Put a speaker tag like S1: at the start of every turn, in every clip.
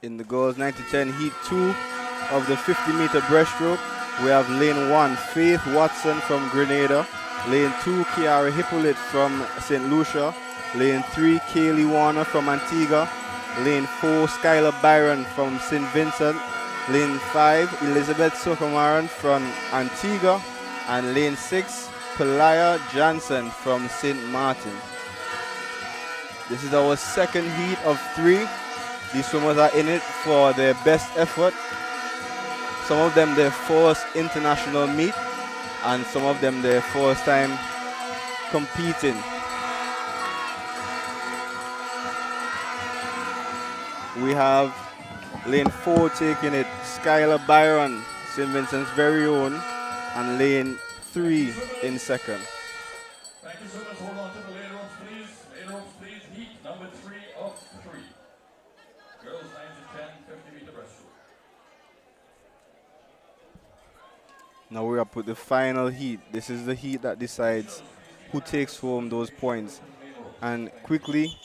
S1: In the girls 9 to 10 heat 2 of the 50-meter breaststroke, we have lane 1, Faith Watson from Grenada. Lane 2, Kiara Hippolyte from St. Lucia. Lane 3, Kaylee Warner from Antigua. Lane 4, Skylar Byron from St. Vincent. Lane 5, Elizabeth Sokomaran from Antigua. And lane 6, Pelaya Johnson from St. Martin. This is our second heat of 3. These swimmers are in it for their best effort. Some of them their first international meet, and some of them their first time competing. We have lane 4 taking it, Skylar Byron, St. Vincent's very own, and lane 3 in second.
S2: Thank you so much. Hold on to the later ropes, please. Later ropes, please. Heat number 3 of 3. Girls 9 to 10, 50-meter breaststroke.
S1: Now we're up with the final heat. This is the heat that decides who takes home those points. And quickly,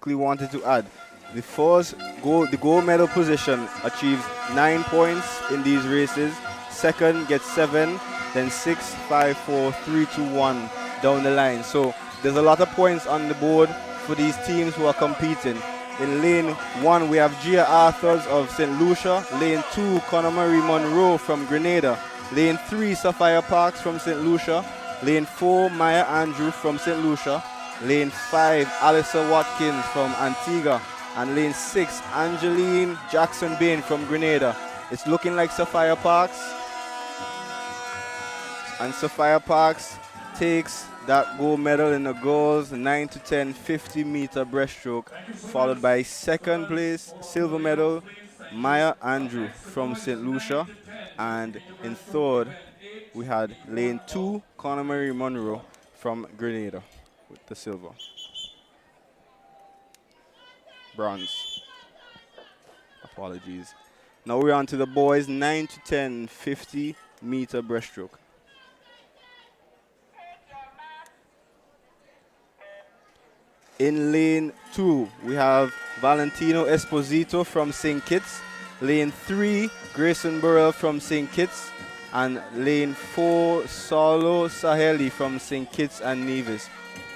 S1: wanted to add, the gold medal position achieves 9 points in these races. Second gets 7, then 6, 5, 4, 3, 2, 1 down the line. So there's a lot of points on the board for these teams who are competing. In lane 1, we have Gia Arthurs of St. Lucia. Lane 2, Conor Marie Monroe from Grenada. Lane 3, Sophia Parks from St. Lucia. Lane 4, Maya Andrew from St. Lucia. Lane 5, Alyssa Watkins from Antigua. And lane 6, Angeline Jackson Bain from Grenada. It's looking like Sophia Parks. And Sophia Parks takes that gold medal in the girls 9 to 10 50-meter breaststroke, followed by second place silver medal Maya Andrew from St. Lucia, and in third we had lane 2 Conor Marie Monroe from Grenada with the silver. Bronze. Apologies. Now we're on to the boys 9 to 10 50-meter breaststroke. In lane 2, we have Valentino Esposito from St. Kitts. Lane 3, Grayson Burrell from St. Kitts. And lane 4, Saulo Saheli from St. Kitts and Nevis.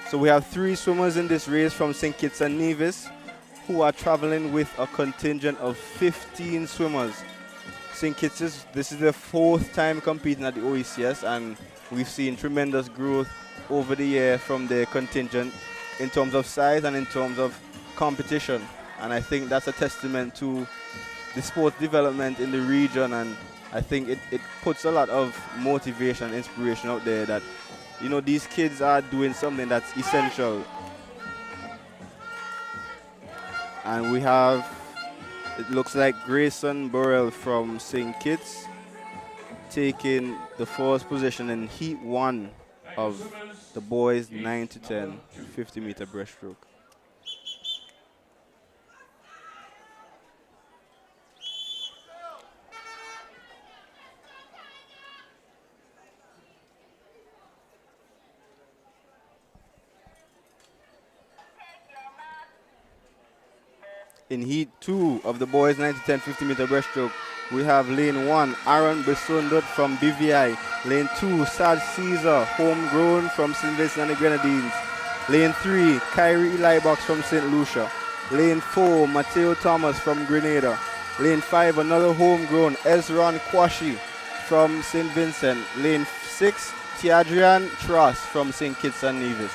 S1: So we have 3 swimmers in this race from St. Kitts and Nevis who are traveling with a contingent of 15 swimmers. St. Kitts, this is their 4th time competing at the OECS, and we've seen tremendous growth over the year from their contingent in terms of size and in terms of competition. And I think that's a testament to the sports development in the region, and I think it puts a lot of motivation and inspiration out there that, you know, these kids are doing something that's essential. And we have, it looks like Grayson Burrell from St. Kitts taking the first position in Heat 1 of the boys 9 to 10 50-meter breaststroke. In Heat 2 of the boys 9 to 10 50-meter breaststroke, we have lane 1, Aaron Besundut from BVI. Lane 2, Sad Caesar, homegrown from St. Vincent and the Grenadines. Lane 3, Kyrie Libox from St. Lucia. Lane 4, Mateo Thomas from Grenada. Lane 5, another homegrown, Ezron Kwashi from St. Vincent. Lane 6, Tiadrian Truss from St. Kitts and Nevis.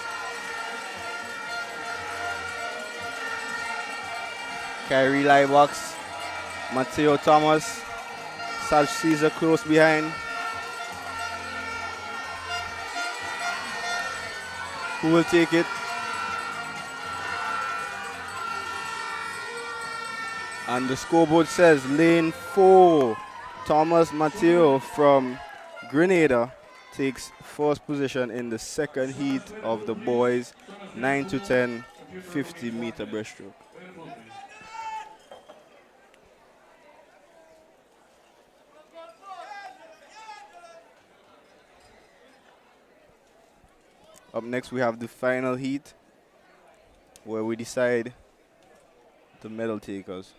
S1: Kyrie Libox, Mateo Thomas, Sal Caesar close behind. Who will take it? And the scoreboard says lane 4, Thomas Mateo from Grenada takes first position in the second heat of the boys 9 to 10 50-meter breaststroke. Up next, we have the final heat, where we decide the medal takers.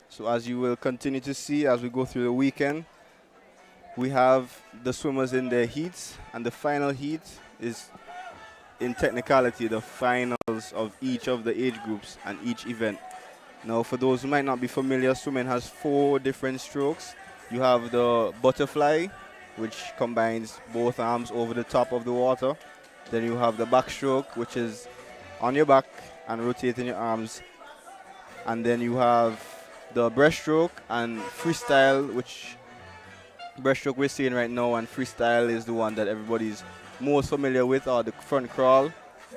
S1: So as you will continue to see as we go through the weekend, we have the swimmers in their heats, and the final heat is, in technicality, the finals of each of the age groups and each event. Now, for those who might not be familiar, swimming has 4 different strokes. You have the butterfly, which combines both arms over the top of the water. Then you have the backstroke, which is on your back and rotating your arms. And then you have the breaststroke and freestyle, which breaststroke we're seeing right now, and freestyle is the one that everybody's most familiar with, or the front crawl,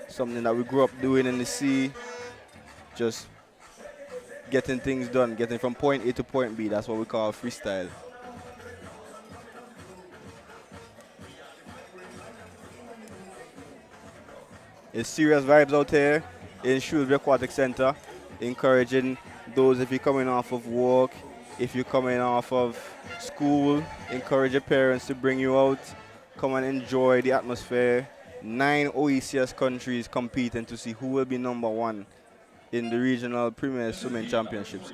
S1: something that we grew up doing in the sea, just getting things done, getting from point A to point B. That's what we call freestyle. It's serious vibes out here in Shrewsbury Aquatic Center, encouraging those, if you're coming off of work, if you're coming off of school, encourage your parents to bring you out, come and enjoy the atmosphere. 9 OECS countries competing to see who will be #1 in the regional premier swimming championships.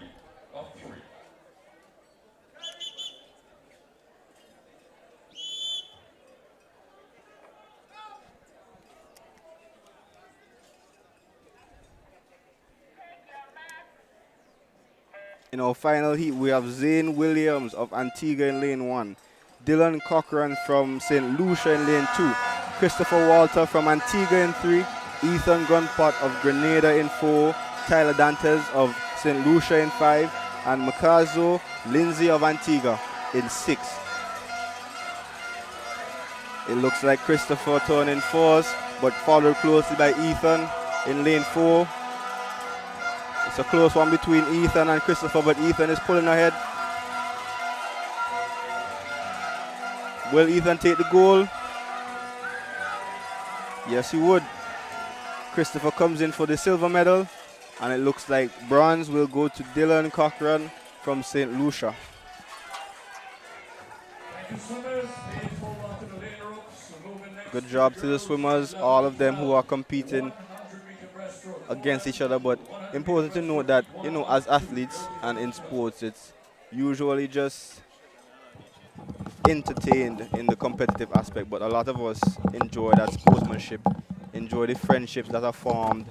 S1: In our final heat, we have Zane Williams of Antigua in lane 1, Dylan Cochran from St. Lucia in lane 2, Christopher Walter from Antigua in 3, Ethan Gunpot of Grenada in 4, Tyler Dantes of St. Lucia in 5, and Makazo Lindsay of Antigua in 6. It looks like Christopher turning first, but followed closely by Ethan in lane 4. It's a close one between Ethan and Christopher, but Ethan is pulling ahead. Will Ethan take the goal? Yes, he would. Christopher comes in for the silver medal, and it looks like bronze will go to Dylan Cochran from St. Lucia. Good job to the swimmers, all of them who are competing against each other, but important to note that, you know, as athletes and in sports, it's usually just entertained in the competitive aspect, but a lot of us enjoy that sportsmanship, enjoy the friendships that are formed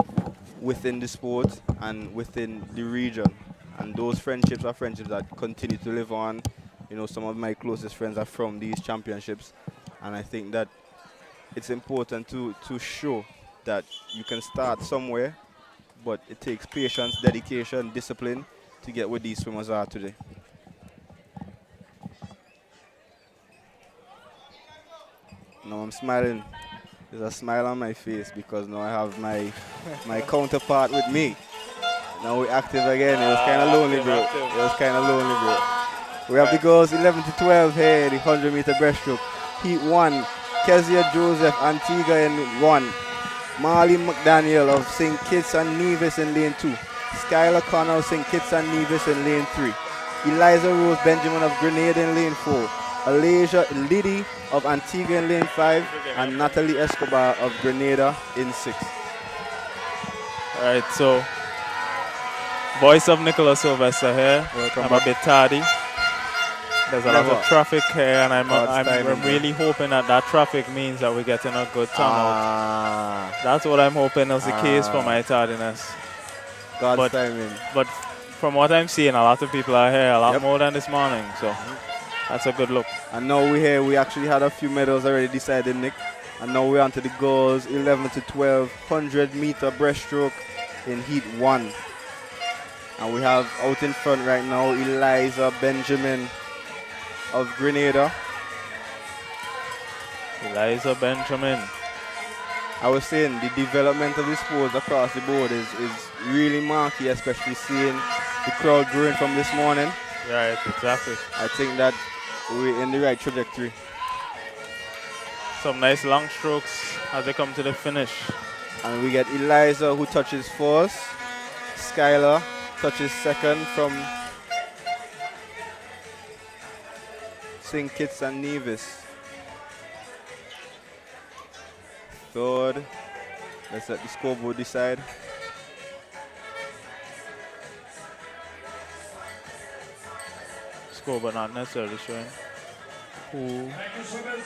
S1: within the sport and within the region, and those friendships are friendships that continue to live on. You know, some of my closest friends are from these championships, and I think that it's important to show that you can start somewhere, but it takes patience, dedication, discipline to get where these swimmers are today. Now I'm smiling. There's a smile on my face because now I have my counterpart with me. Now we're active again. It was kind of lonely, bro. It was kind of lonely, bro. We have the girls 11 to 12 here, the 100-meter breaststroke. Heat 1, Kezia Joseph, Antigua in 1. Marley McDaniel of St. Kitts and Nevis in lane 2. Skylar Connell of St. Kitts and Nevis in lane 3. Eliza Rose Benjamin of Grenada in lane 4. Alasia Liddy of Antigua in lane 5. And Natalie Escobar of Grenada in 6.
S3: All right, so voice of Nicholas Sylvester here.
S1: Welcome
S3: I'm
S1: back.
S3: a bit tardy. There's a lot
S1: Never.
S3: of traffic here, and I'm
S1: timing,
S3: really hoping that traffic means that we're getting a good turnout. That's what I'm hoping is the case for my tardiness.
S1: God's timing.
S3: But from what I'm seeing, a lot of people are here, a lot more than this morning, so that's a good look.
S1: And now we're here. We actually had a few medals already decided, Nick. And now we're on to the girls 11 to 12 100-meter breaststroke in heat 1. And we have out in front right now Eliza Benjamin of Grenada.
S3: Eliza Benjamin.
S1: I was saying the development of the sports across the board is really marquee, especially seeing the crowd growing from this morning.
S3: Right, exactly.
S1: I think that we're in the right trajectory.
S3: Some nice long strokes as they come to the finish.
S1: And we get Eliza who touches first. Skylar touches second from St. Kitts and Nevis. Third. Let's let the scoreboard decide.
S3: Score, but not necessarily showing who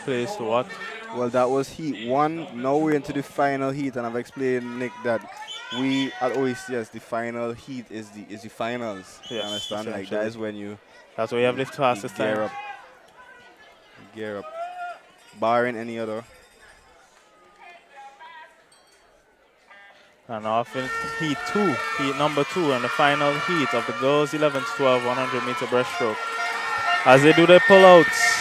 S3: plays to what.
S1: Well, that was heat 1. Now we're into the final heat, and I've explained, Nick, that we at OECS, the final heat is the finals.
S3: Yes,
S1: you understand? Like,
S3: essentially.
S1: that is when you
S3: That's why you have the fastest
S1: gear
S3: time.
S1: up. Gear up. Barring any other.
S3: And off in heat 2, heat number 2, and the final heat of the girls 11 to 12 100-meter breaststroke. As they do their pullouts,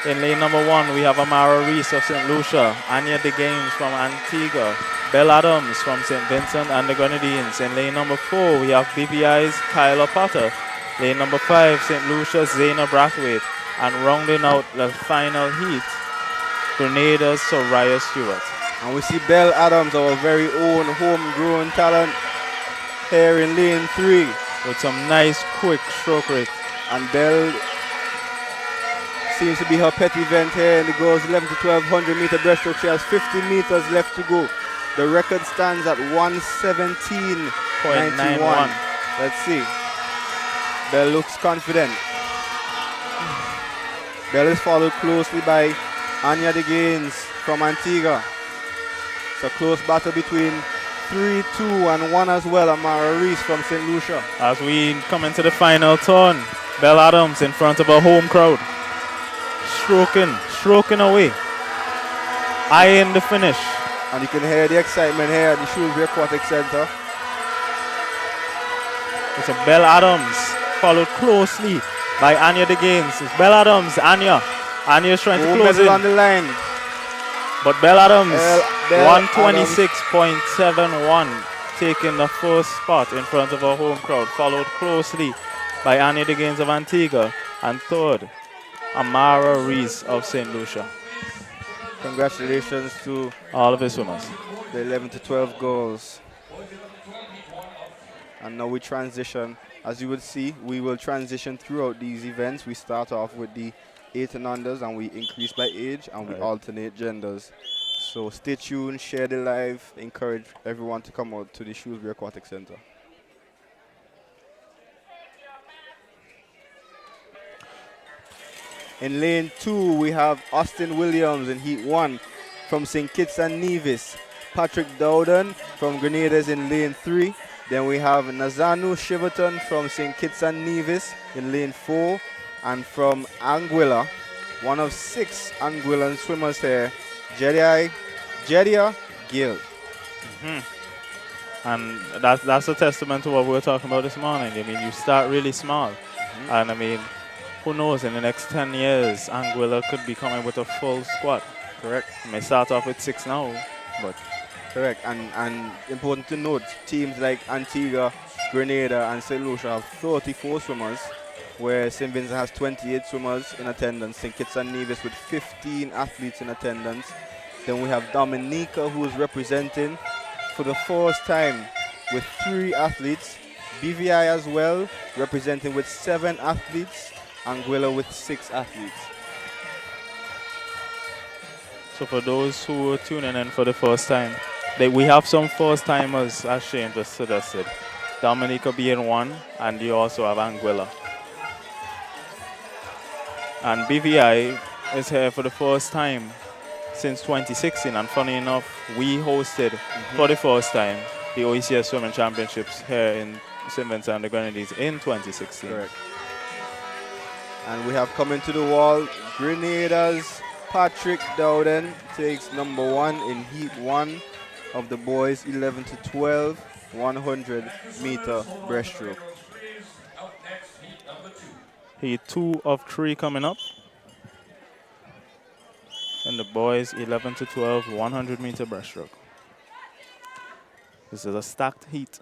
S3: in lane number 1, we have Amara Reese of St. Lucia, Anya DeGames from Antigua, Belle Adams from St. Vincent and the Grenadines. In lane number 4, we have BPI's Kyla Potter. Lane number 5, St. Lucia's Zaina Brathwaite. And rounding out the final heat, Grenada's Soraya Stewart.
S1: And we see Belle Adams, our very own homegrown talent, here in lane 3.
S3: With some nice quick stroke rate.
S1: And Belle seems to be her pet event here in the girls 11 to 12 100-meter breaststroke. She has 50 meters left to go. The record stands at 1:17.91. Let's see. Belle looks confident. Belle is followed closely by Anya DeGaines from Antigua. It's a close battle between 3, 2, and 1 as well. Amara Reese from St. Lucia.
S3: As we come into the final turn, Belle Adams in front of a home crowd. Stroking away. Eyeing the finish.
S1: And you can hear the excitement here at the Shrewsbury Aquatic Center.
S3: It's a Belle Adams, followed closely by Anya DeGaines. It's Belle Adams, Anya. Anya's trying to close in.
S1: on the line.
S3: But Belle Adams,
S1: Belle
S3: 126.71, taking the first spot in front of our home crowd, followed closely by Anya DeGaines of Antigua, and third, Amara Reese of St. Lucia.
S1: Congratulations to
S3: all of his swimmers.
S1: The 11 to 12 girls. And now we transition. As you would see, we will transition throughout these events. We start off with the 8 and unders, and we increase by age, and we alternate genders. So stay tuned, share the live, encourage everyone to come out to the Shrewsbury Aquatic Center. In lane 2, we have Austin Williams in heat 1 from St. Kitts and Nevis. Patrick Dowden from Grenada's in lane 3. Then we have Nazanu Shiverton from St. Kitts and Nevis in lane 4. And from Anguilla, one of 6 Anguillan swimmers here, Jedia Gill.
S3: And that's a testament to what we were talking about this morning. I mean, you start really small. And I mean, who knows, in the next 10 years, Anguilla could be coming with a full squad.
S1: Correct.
S3: You may start off with 6 now, but...
S1: Correct. And important to note, teams like Antigua, Grenada, and St. Lucia have 34 swimmers, where St. Vincent has 28 swimmers in attendance, St. Kitts and Nevis with 15 athletes in attendance. Then we have Dominica, who is representing for the first time with 3 athletes. BVI as well, representing with 7 athletes. Anguilla with 6 athletes.
S3: So for those who are tuning in for the first time, we have some first timers, as Shane just suggested. Dominica being one, and you also have Anguilla. And BVI is here for the first time since 2016, and funny enough, we hosted for the first time the OECS Swimming Championships here in St. Vincent and the Grenadines in 2016.
S1: Correct. And we have coming to the wall, Grenada's Patrick Dowden takes number 1 in heat 1 of the boys 11 to 12 100-meter breaststroke.
S3: Heat 2 of 3 coming up. And the boys 11 to 12 100-meter breaststroke. This is a stacked heat.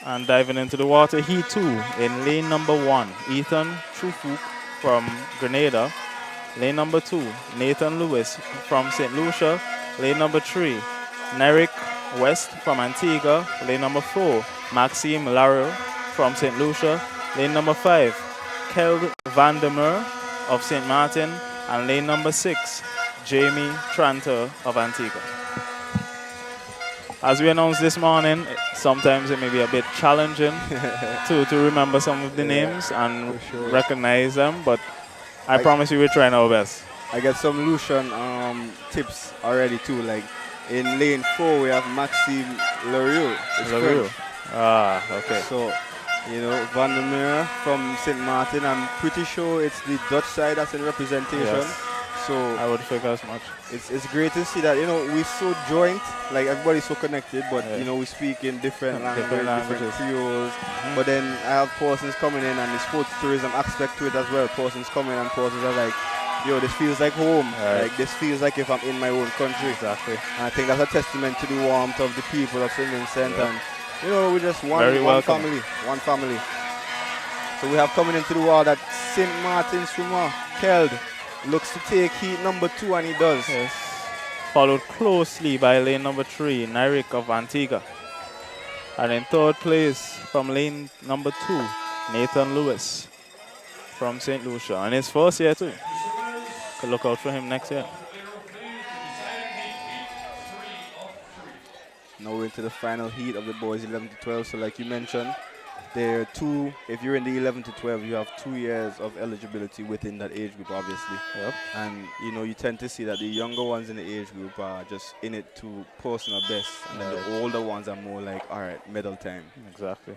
S3: And diving into the water, heat 2 in lane number 1, Ethan Trufuk from Grenada. Lane number 2, Nathan Lewis from St. Lucia. Lane number 3, Nerick West from Antigua. Lane number 4, Maxime Larreau from St. Lucia. Lane number 5, Keld Vandermeer of St. Martin. And lane number 6, Jamie Tranter of Antigua. As we announced this morning, sometimes it may be a bit challenging to remember some of the names and recognize them, but I promise you we're trying our best.
S1: I get some Lucian tips already too. Like in lane 4, we have Maxime Larreau.
S3: Larreau. Ah, okay.
S1: So, you know, Vandermeer from St. Martin. I'm pretty sure it's the Dutch side that's in representation.
S3: Yes.
S1: So
S3: I would figure as much.
S1: It's great to see that, you know, we're so joint, like everybody's so connected, but you know, we speak in different languages, different creoles. But then I have persons coming in and the sports tourism aspect to it as well. Persons coming and persons are like, yo, this feels like home. Like this feels like if I'm in my own country.
S3: Exactly.
S1: And I think that's a testament to the warmth of the people of St. Vincent. And you know, we're just one family. One family. So we have coming into the wall that St. Martin swimmer, Keld, looks to take heat number 2, and he does.
S3: Yes. Followed closely by lane number 3, Nyrik of Antigua. And in third place from lane number 2, Nathan Lewis from St. Lucia. And his first year too. Could look out for him next year.
S1: Now we're into the final heat of the boys 11 to 12. So like you mentioned, there are 2, if you're in the 11 to 12, you have 2 years of eligibility within that age group, obviously.
S3: Yep.
S1: And, you know, you tend to see that the younger ones in the age group are just in it to personal best. And then the older ones are more like, all right, medal time.
S3: Exactly.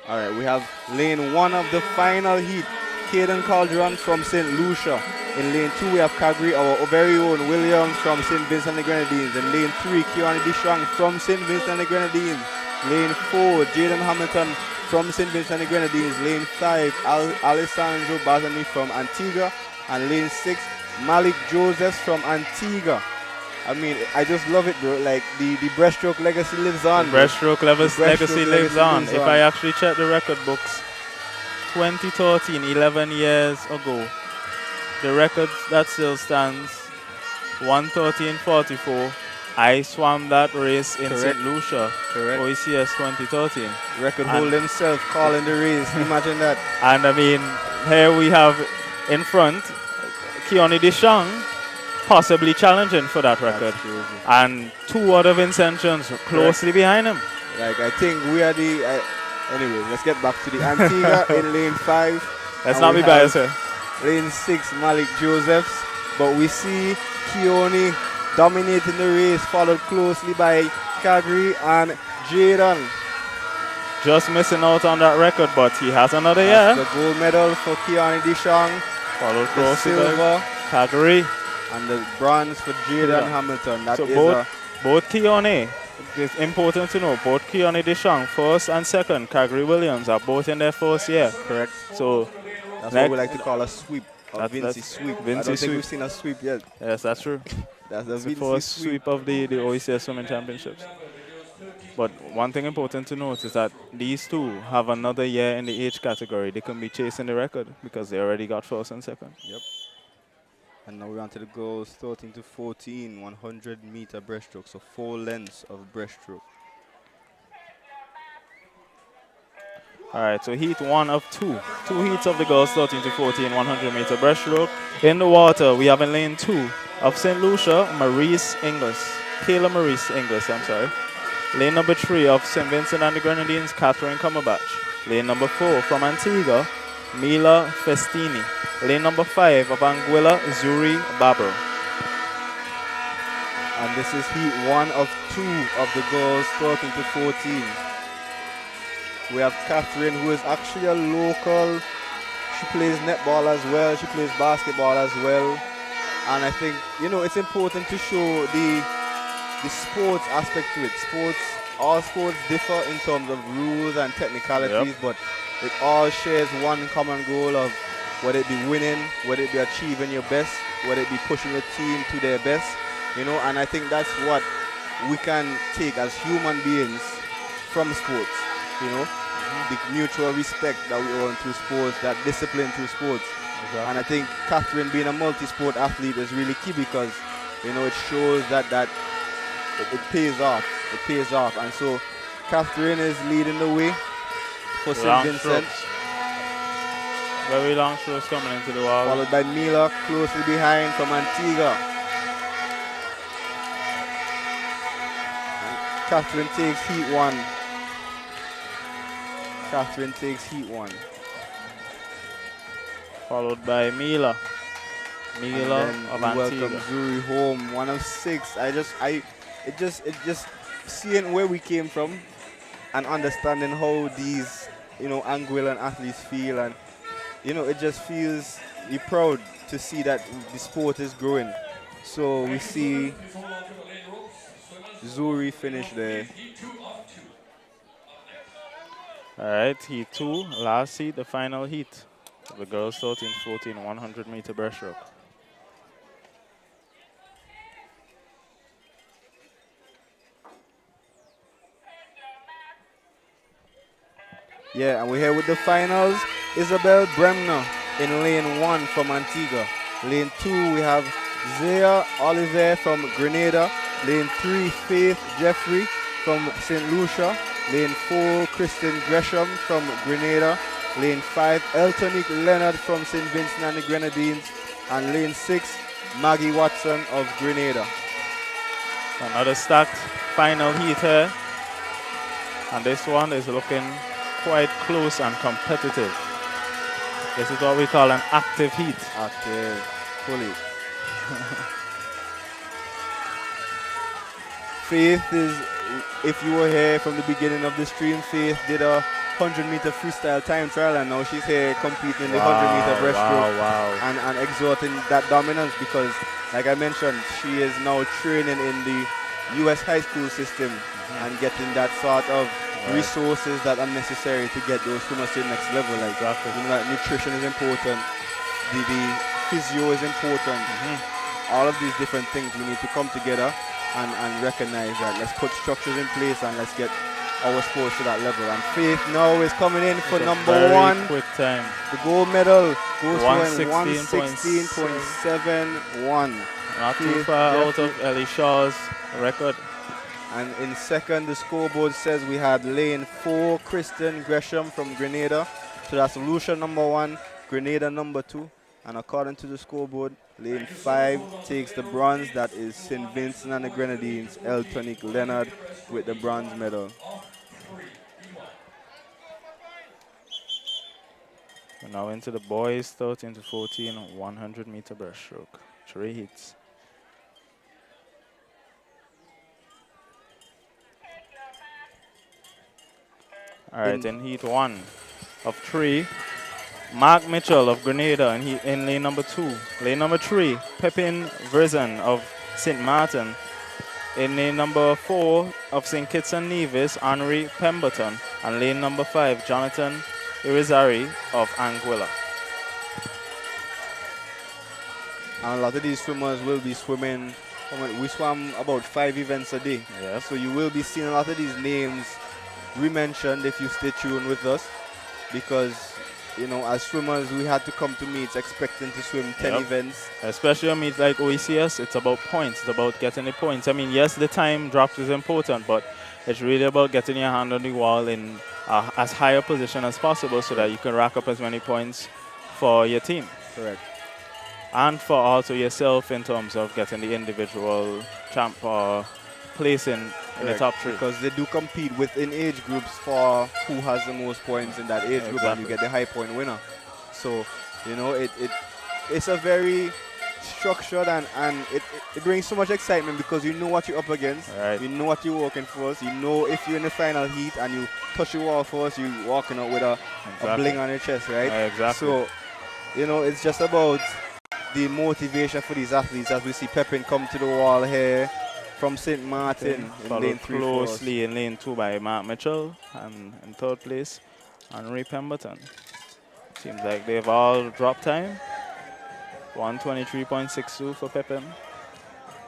S1: All right, we have lane 1 of the final heat. Caden Calderon from St. Lucia. In lane 2, we have Calgary, our very own Williams from St. Vincent The Grenadines. In lane 3, Keone Deschang from St. Vincent The Grenadines. Lane 4, Jaden Hamilton from St. Vincent The Grenadines. Lane 5, Alessandro Bazani from Antigua. And lane 6, Malik Josephs from Antigua. I mean, I just love it, bro. Like, the breaststroke legacy lives on.
S3: The breaststroke legacy lives on. If I actually check the record books, 2013, 11 years ago, the record that still stands, 1:13:44. I swam that race in St. Lucia, OECS 2013.
S1: Record holder himself calling the race. Imagine that.
S3: And I mean, here we have in front, Keone Deschang, possibly challenging for that record. And 2 other Vincentians closely behind him.
S1: Like, I think we are the... anyway, let's get back to the Antigua in lane 5.
S3: Let's not be biased here.
S1: Lane 6, Malik Josephs. But we see Keone dominating the race, followed closely by Calgary and Jaden.
S3: Just missing out on that record, but he has another year.
S1: The gold medal for Keone Deschang.
S3: Followed closely
S1: silver,
S3: Calgary.
S1: And the bronze for Jaden Hamilton. That
S3: so
S1: is
S3: both Keone, it's important to know, both Keone Deschang, first and second, Calgary Williams are both in their first year.
S1: Correct.
S3: So
S1: that's what we like to call a sweep. A Vinci sweep.
S3: Vinci
S1: I don't think
S3: sweep.
S1: we've seen a sweep yet.
S3: Yes, that's true.
S1: That's the Vinci
S3: first sweep of the OECS Swimming Championships. But one thing important to note is that these 2 have another year in the age category. They can be chasing the record because they already got first and second.
S1: Yep. And now we're on to the girls 13 to 14, 100-meter breaststroke. So 4 lengths of breaststroke.
S3: All right, so heat 1 of 2. 2 heats of the girls 13 to 14, 100-meter breaststroke. In the water, we have in lane 2 of St. Lucia, Kayla Maurice Inglis, I'm sorry. Lane number 3 of St. Vincent and the Grenadines, Catherine Cumberbatch. Lane number 4 from Antigua, Mila Festini. Lane number 5 of Anguilla, Zuri Babro.
S1: And this is heat 1 of 2 of the girls 13 to 14. We have Catherine, who is actually a local. She plays netball as well. She plays basketball as well. And I think, you know, it's important to show the sports aspect to it. All sports differ in terms of rules and technicalities, but it all shares one common goal of whether it be winning, whether it be achieving your best, whether it be pushing your team to their best, you know. And I think that's what we can take as human beings from sports, you know. The mutual respect that we earn through sports, that discipline through sports.
S3: Exactly.
S1: And I think Catherine being a multi-sport athlete is really key because, you know, it shows that it pays off. It pays off. And so Catherine is leading the way for St.
S3: Long
S1: Vincent.
S3: strokes. Very long strokes coming into the wall.
S1: Followed by Mila closely behind from Antigua. And Catherine takes heat 1. Catherine takes heat 1.
S3: Followed by Mila. Mila
S1: And then
S3: of
S1: we welcome
S3: Antigua.
S1: Zuri home, 1 of 6. It just seeing where we came from and understanding how these, you know, Anguillan athletes feel, and you know, it just feels you're proud to see that the sport is growing. So we see
S2: Please hold on to the lane ropes. Swimmers,
S1: Zuri finish there.
S2: heat 2 of 2.
S3: All right, heat 2, last heat, the final heat of the girls 13-14 100-meter breaststroke.
S1: Yeah, and we're here with the finals. Isabel Bremner in lane 1 from Antigua. Lane 2, we have Zaya Oliver from Grenada. Lane 3, Faith Jeffrey from St. Lucia. Lane 4, Kristen Gresham from Grenada. Lane 5, Eltonique Leonard from St. Vincent and the Grenadines. And lane 6, Maggie Watson of Grenada.
S3: Another stacked final heat here. And this one is looking quite close and competitive. This is what we call an active heat.
S1: Active, fully. Faith is, if you were here from the beginning of the stream, Faith did a 100-meter freestyle time trial, and now she's here competing in the 100-meter breaststroke.
S3: Wow.
S1: And exerting that dominance because, like I mentioned, she is now training in the U.S. high school system and getting that sort of resources that are necessary to get those swimmers to the next level. Like,
S3: Exactly.
S1: you know, that nutrition is important, the physio is important. All of these different things we need to come together and recognize that. Let's put structures in place and let's get our sports to that level. And Faith now is coming in for number
S3: Very
S1: 1.
S3: quick time.
S1: The gold medal goes to
S3: 116.71.
S1: 116.71.
S3: Not too
S1: Faith
S3: far out
S1: Jeffrey.
S3: of Ellie Shaw's record.
S1: And in second, the scoreboard says we had lane 4, Kristen Gresham from Grenada. So that's Lucia number 1, Grenada number 2. And according to the scoreboard, lane 5 takes the bronze. That is St. Vincent and the Grenadines, Eltonique Leonard with the bronze medal.
S3: We're now into the boys 13-14 100-meter breaststroke. 3 heats. All right, in heat 1 of 3, Mark Mitchell of Grenada in lane number 2. Lane number 3, Pepin Verzan of St. Martin. In lane number 4 of St. Kitts and Nevis, Henry Pemberton. And lane number 5, Jonathan Irizarry of Anguilla.
S1: And a lot of these swimmers will be swimming. We swam about 5 events a day.
S3: Yeah.
S1: So you will be seeing a lot of these names re-mentioned if you stay tuned with us, because, you know, as swimmers we had to come to meets expecting to swim 10 events.
S3: Especially a meet like OECS, it's about points. It's about getting the points. I mean, yes, the time drop is important, but it's really about getting your hand on the wall in as high a position as possible so that you can rack up as many points for your team.
S1: Correct.
S3: And for also yourself in terms of getting the individual champ or placing in the top 3.
S1: Because they do compete within age groups for who has the most points in that age group, and you get the high point winner. So, you know, it's a very structured and it brings so much excitement because you know what you're up against.
S3: Right.
S1: You know what you're working for. You know if you're in the final heat and you touch the wall first, you're walking out with a bling on your chest, right?
S3: Exactly.
S1: So, you know, it's just about the motivation for these athletes as we see Pepin come to the wall here from St. Martin in lane 3
S3: closely in lane 2 by Mark Mitchell, and in third place, Henry Pemberton. Seems like they've all dropped time. 123.62 for Pepin.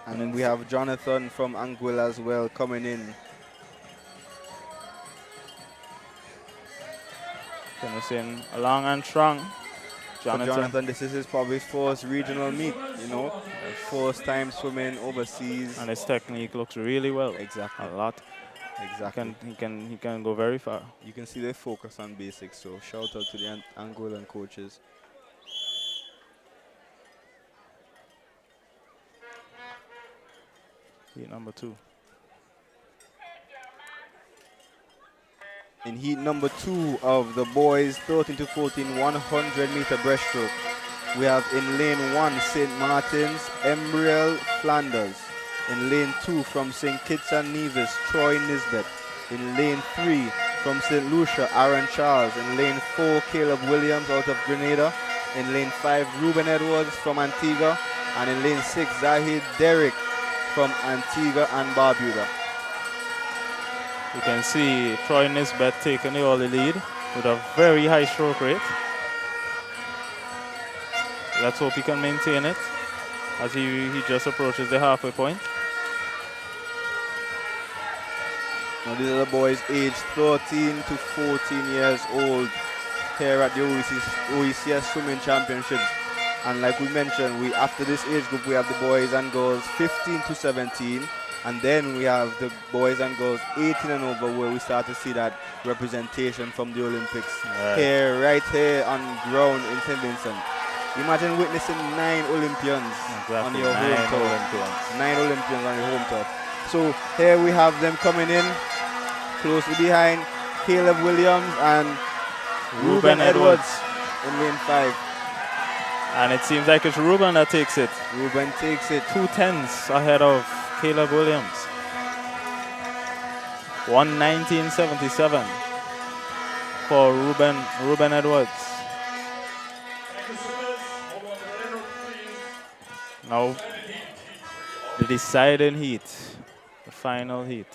S1: And then we have Jonathan from Anguilla as well coming in.
S3: Finishing long and strong.
S1: Jonathan, this is his probably first regional meet, you know, first time swimming overseas.
S3: And his technique looks really well.
S1: Exactly.
S3: A lot.
S1: Exactly.
S3: He can go very far.
S1: You can see they focus on basics, so shout out to the Angolan coaches.
S3: Heat number 2.
S1: In heat number 2 of the boys 13 to 14 100 meter breaststroke, we have in lane 1 St. Martin's Embriel Flanders. In lane 2 from St. Kitts and Nevis Troy Nisbet. In lane 3 from St. Lucia Aaron Charles. In lane 4 Caleb Williams out of Grenada. In lane 5 Ruben Edwards from Antigua. And in lane 6 Zahid Derrick from Antigua and Barbuda.
S3: You can see Troy Nisbet taking the early lead with a very high stroke rate. Let's hope he can maintain it as he just approaches the halfway point.
S1: Now these are the boys aged 13 to 14 years old here at the OECS Swimming Championships. And like we mentioned, after this age group we have the boys and girls 15 to 17. And then we have the boys and girls 18 and over, where we start to see that representation from the Olympics. Right here on ground in St. Vincent. Imagine witnessing 9 Olympians on your home turf. 9 Olympians on your home turf. So here we have them coming in, closely behind Caleb Williams and Ruben Edwards in lane 5.
S3: And it seems like it's Ruben that takes it.
S1: Ruben takes it.
S3: 2 tenths ahead of Caleb Williams. 1:19.77 for Ruben Edwards. Now the deciding heat, the final heat.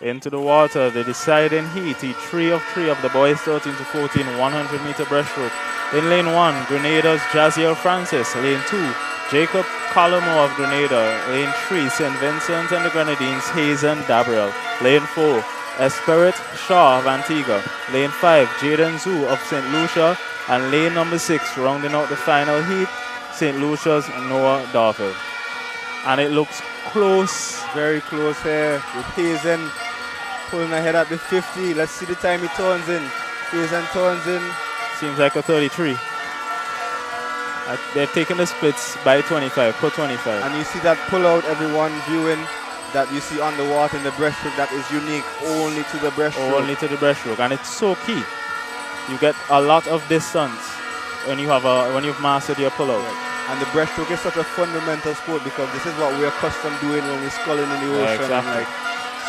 S3: Into the water, the deciding heat. 3 of 3 of the boys 13 to 14 100 meter breaststroke. In lane 1, Grenada's Jaziel Francis. Lane 2, Jacob Colomo of Grenada. Lane 3, St. Vincent and the Grenadines, Hazen Dabriel. Lane 4, Esperit Shaw of Antigua. Lane 5, Jaden Zhu of St. Lucia. And lane number 6, rounding out the final heat, St. Lucia's Noah Darville. And it looks close.
S1: Very close here with Hazen pulling ahead at the 50. Let's see the time he turns in. Hazen turns in.
S3: Seems like a 33. They're taking the splits by 25, per 25.
S1: And you see that pull out, everyone viewing, that you see on the water in the breaststroke, that is unique only to the breaststroke.
S3: Only to the breaststroke, and it's so key. You get a lot of distance when you've mastered your pull out.
S1: Right. And the breaststroke is such a fundamental sport because this is what we're accustomed doing when we're sculling in the ocean.
S3: Exactly.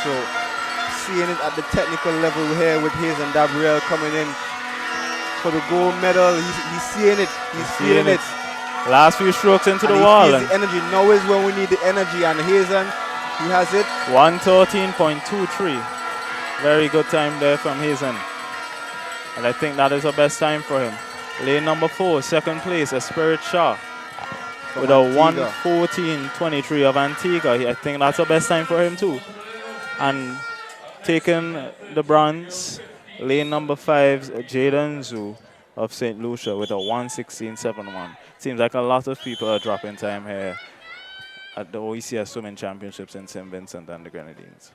S1: So seeing it at the technical level here with Hazen Dabriel coming in for the gold medal, he's seeing it. He's feeling it.
S3: Last few strokes into the
S1: he
S3: wall.
S1: Feels the energy. Now is when we need the energy, and Hazen, he has it.
S3: 1:13.23. Very good time there from Hazen. And I think that is the best time for him. Lane number 4, second place, Esperit Shaw. With a 1:14.23 of Antigua. I think that's the best time for him too. And taking the bronze, lane number 5's Jaden Zhu of St. Lucia with a 1:16.71. Seems like a lot of people are dropping time here at the OECS Swimming Championships in St. Vincent and the Grenadines.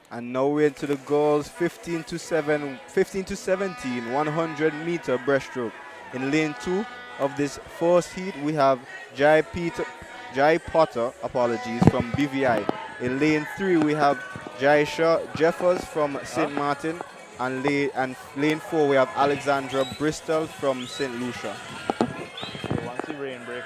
S1: And now we're into the girls 15 to 17 100 meter breaststroke. In lane 2 of this first heat, we have Jai Potter, from BVI. In lane 3, we have Jaisha Jeffers from St. Martin. And lane 4, we have Alexandra Bristol from St. Lucia.
S3: Once the rain break,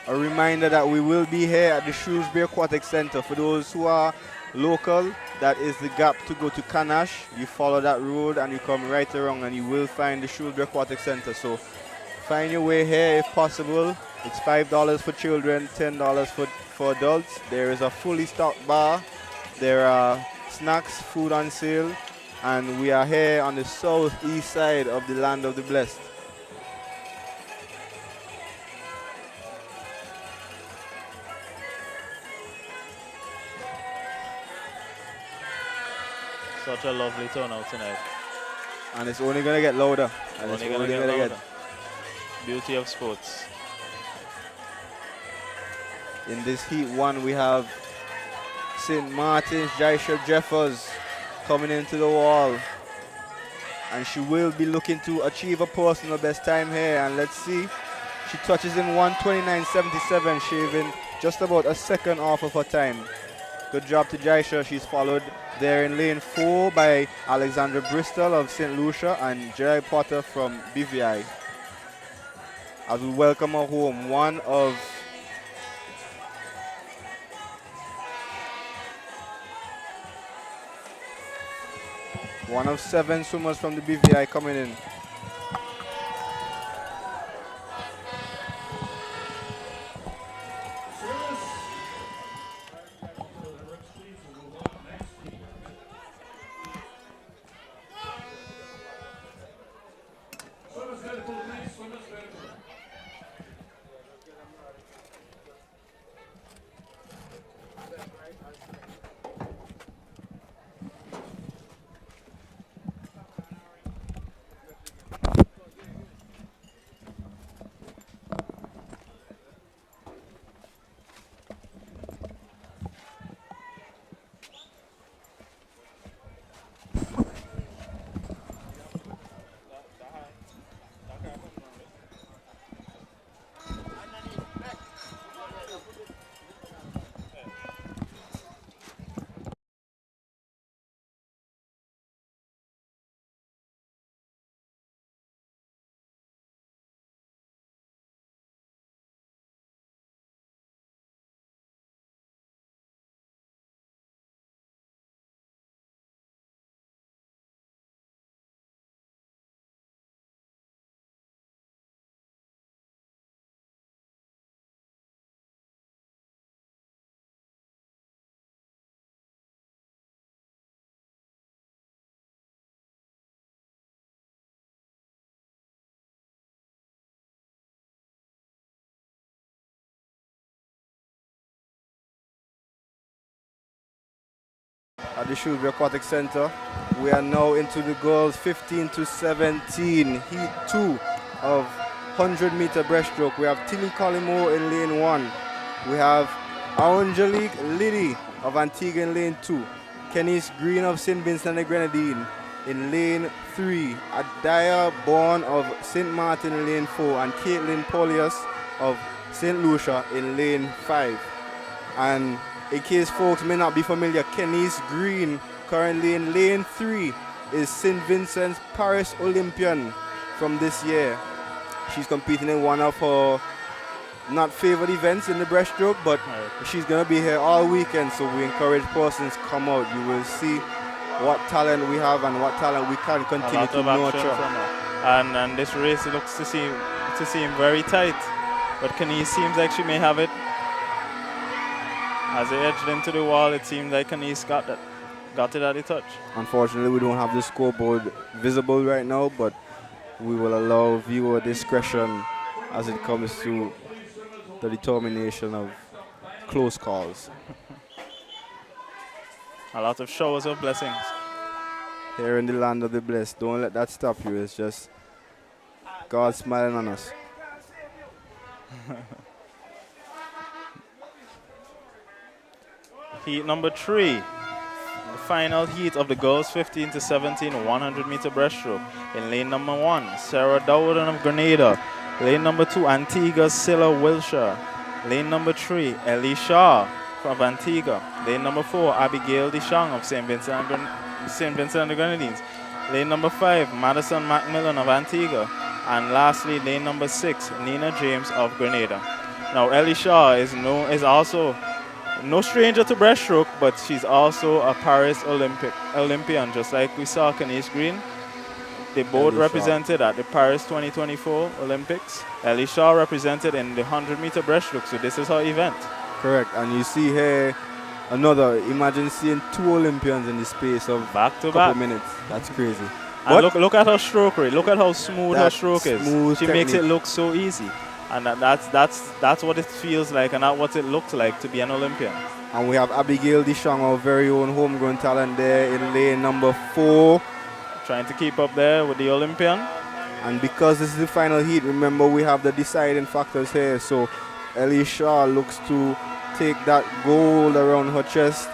S1: A reminder that we will be here at the Shrewsbury Aquatic Center. For those who are local, that is the gap to go to Canash. You follow that road and you come right around and you will find the Shrewsbury Aquatic Center. So Find your way here if possible. It's $5 for children, $10 for adults. There is a fully stocked bar. There are snacks, food on sale, and we are here on the southeast side of the land of the blessed.
S3: Such a lovely turnout tonight.
S1: And it's only going to get louder. And
S3: Only
S1: it's
S3: gonna
S1: only
S3: get
S1: going to
S3: louder.
S1: get.
S3: Beauty of sports.
S1: In this heat one, we have St. Martin's Jaisha Jeffers coming into the wall. And she will be looking to achieve a personal best time here. And let's see. She touches in 1:29.77, shaving just about a second off of her time. Good job to Jaisha. She's followed there in lane 4 by Alexandra Bristol of St. Lucia and Jerry Potter from BVI. As we welcome her home, one of 7 swimmers from the BVI coming in. At the Shrewsbury Aquatic Center, we are now into the girls 15 to 17, heat 2 of 100-meter breaststroke. We have Tilly Collymore in lane 1. We have Angelique Liddy of Antigua in lane 2. Kennis Green of St. Vincent The Grenadines in lane 3. Adaya Bourne of St. Martin in lane 4. And Caitlin Polius of St. Lucia in lane 5. And in case folks may not be familiar, Kennis Green, currently in lane 3, is St. Vincent's Paris Olympian from this year. She's competing in one of her not favored events in the breaststroke, but she's going to be here all weekend, so we encourage persons to come out. You will see what talent we have and what talent we can continue to nurture.
S3: And this race looks to seem very tight, but Kennis seems like she may have it. As they edged into the wall, it seemed like Kennis got it at the touch. Unfortunately,
S1: we don't have the scoreboard visible right now, but we will allow viewer discretion as it comes to the determination of close calls.
S3: A lot of showers of blessings.
S1: Here in the land of the blessed, don't let that stop you. It's just God smiling on us.
S3: Heat number 3, the final heat of the girls 15 to 17 100-meter breaststroke. In lane number 1, Sarah Dowden of Grenada. Lane number 2, Antigua Silla Wilshire. Lane number 3, Ellie Shaw from Antigua. Lane number 4, Abigail Deschamps of St. Vincent the Grenadines. Lane number 5, Madison Macmillan of Antigua. And lastly, lane number 6, Nina James of Grenada. Now, Ellie Shaw is also no stranger to breaststroke, but she's also a Paris Olympian, just like we saw Kennis Green. They both
S1: Ellie Shaw.
S3: represented at the Paris 2024 Olympics. Ellie Shaw represented in the 100-meter breaststroke, so this is her event.
S1: Correct. And you see here another. Imagine seeing 2 Olympians in the space of
S3: Back to
S1: couple
S3: back.
S1: minutes. That's crazy.
S3: And look at her stroke rate. Look at how smooth her
S1: That
S3: stroke is.
S1: smooth
S3: She makes it
S1: technique.
S3: look so easy. And that's what it feels like, and that's what it looks like to be an Olympian.
S1: And we have Abigail Deschamps, our very own homegrown talent there in lane number 4.
S3: Trying to keep up there with the Olympian.
S1: And because this is the final heat, remember we have the deciding factors here. So Ellie Shaw looks to take that gold around her chest.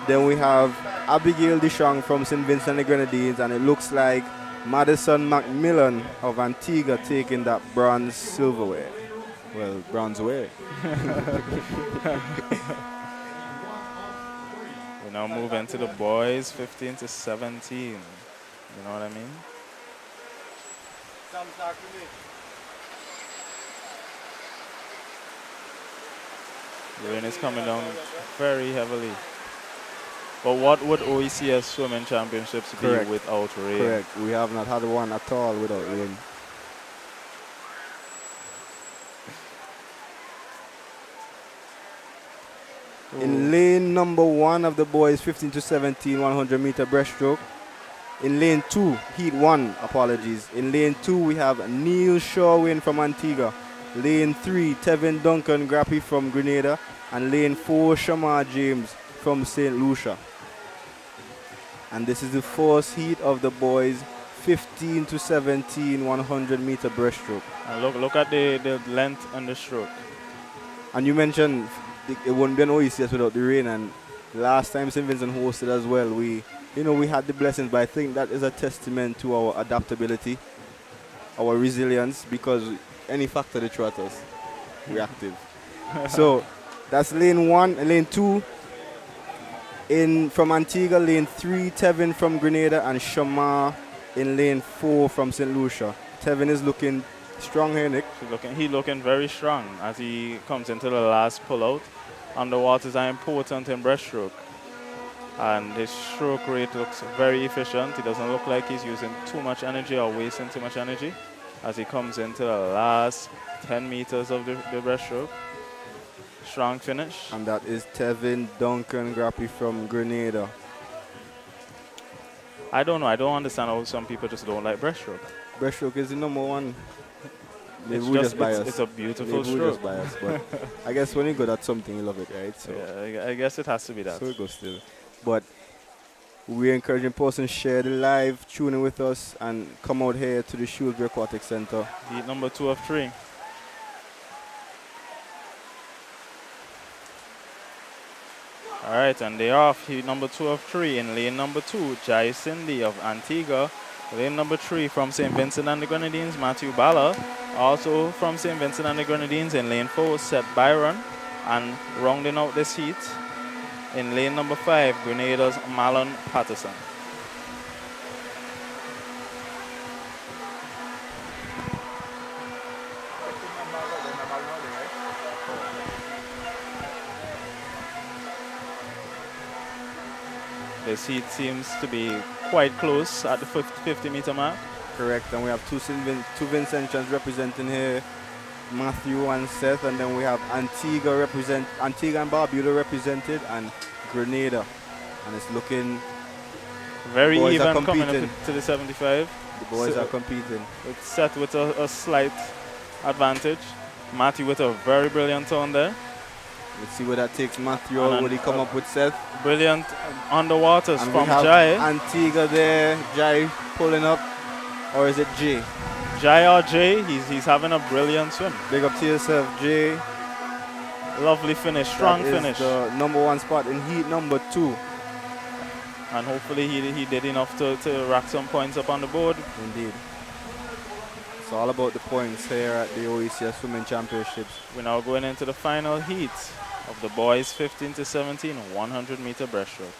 S1: Then we have Abigail Deschamps from St. Vincent the Grenadines, and it looks like Madison Macmillan of Antigua taking that bronze silverware. Well, bronzeware.
S3: We now move into the boys 15 to 17. You know what I mean? The rain is coming down very heavily. But what would OECS Swimming Championships
S1: Correct.
S3: be without rain?
S1: Correct. We have not had one at all without rain. In lane number 1 of the boys 15 to 17 100-meter breaststroke. In lane 2, heat 1, apologies. In lane 2, we have Neil Shawin from Antigua. Lane 3, Tevin Duncan Grappy from Grenada. And lane 4, Shamar James from St. Lucia. And this is the first heat of the boys 15 to 17 100-meter breaststroke.
S3: And look at the length and the stroke.
S1: And you mentioned it wouldn't be an OECS without the rain, and last time St. Vincent hosted as well, we had the blessings, but I think that is a testament to our adaptability, our resilience, because any factor they throw at us, we're active. So that's lane 1, lane 2. From Antigua, lane 3, Tevin from Grenada, and Shamar in lane 4 from St. Lucia. Tevin is looking strong here, Nick.
S3: He's looking very strong as he comes into the last pull-out. Underwaters are important in breaststroke. And his stroke rate looks very efficient. He doesn't look like he's using too much energy or wasting too much energy as he comes into the last 10 meters of the breaststroke. Strong finish.
S1: And that is Tevin Duncan Grappy from Grenada.
S3: I don't know. I don't understand how some people just don't like breaststroke.
S1: Breaststroke is the number 1. Maybe
S3: It's
S1: we
S3: just
S1: biased.
S3: it's a beautiful
S1: Maybe we
S3: stroke.
S1: just biased, but I guess when you're good at something, you love it, right? So,
S3: Yeah, I guess it has to be that.
S1: so it goes still. But we're encouraging persons share the live, tune in with us, and come out here to the Shrewsbury Aquatic Center.
S3: Heat number 2 of 3. All right, and they are off. Heat number 2 of 3 in lane number 2, Jai Cindy of Antigua. Lane number 3 from St. Vincent and the Grenadines, Matthew Balla. Also from St. Vincent and the Grenadines in lane 4, Seth Byron. And rounding out this heat in lane number 5, Grenada's Marlon Patterson. This heat seems to be quite close at the 50-meter mark.
S1: Correct, and we have two Vincentians representing here, Matthew and Seth, and then we have Antigua and Barbuda represented, and Grenada, and it's looking
S3: very
S1: boys
S3: even
S1: are
S3: coming
S1: competing.
S3: up to the 75.
S1: The boys
S3: So-
S1: are competing.
S3: It's Seth with a slight advantage. Matthew with a very brilliant turn there.
S1: Let's see where that takes Matthew.
S3: And
S1: Or would he come up with Seth?
S3: Brilliant underwaters
S1: And
S3: from
S1: we have
S3: Jai.
S1: Antigua there. Jai pulling up, or is it Jay?
S3: Jai or Jay, he's having a brilliant swim.
S1: Big up to yourself, Jay.
S3: Lovely finish, strong
S1: That is
S3: finish.
S1: the number 1 spot in heat number 2.
S3: And hopefully he did enough to rack some points up on the board.
S1: Indeed. It's all about the points here at the OECS Swimming Championships.
S3: We're now going into the final heat of the boys 15 to 17 100-meter breaststroke.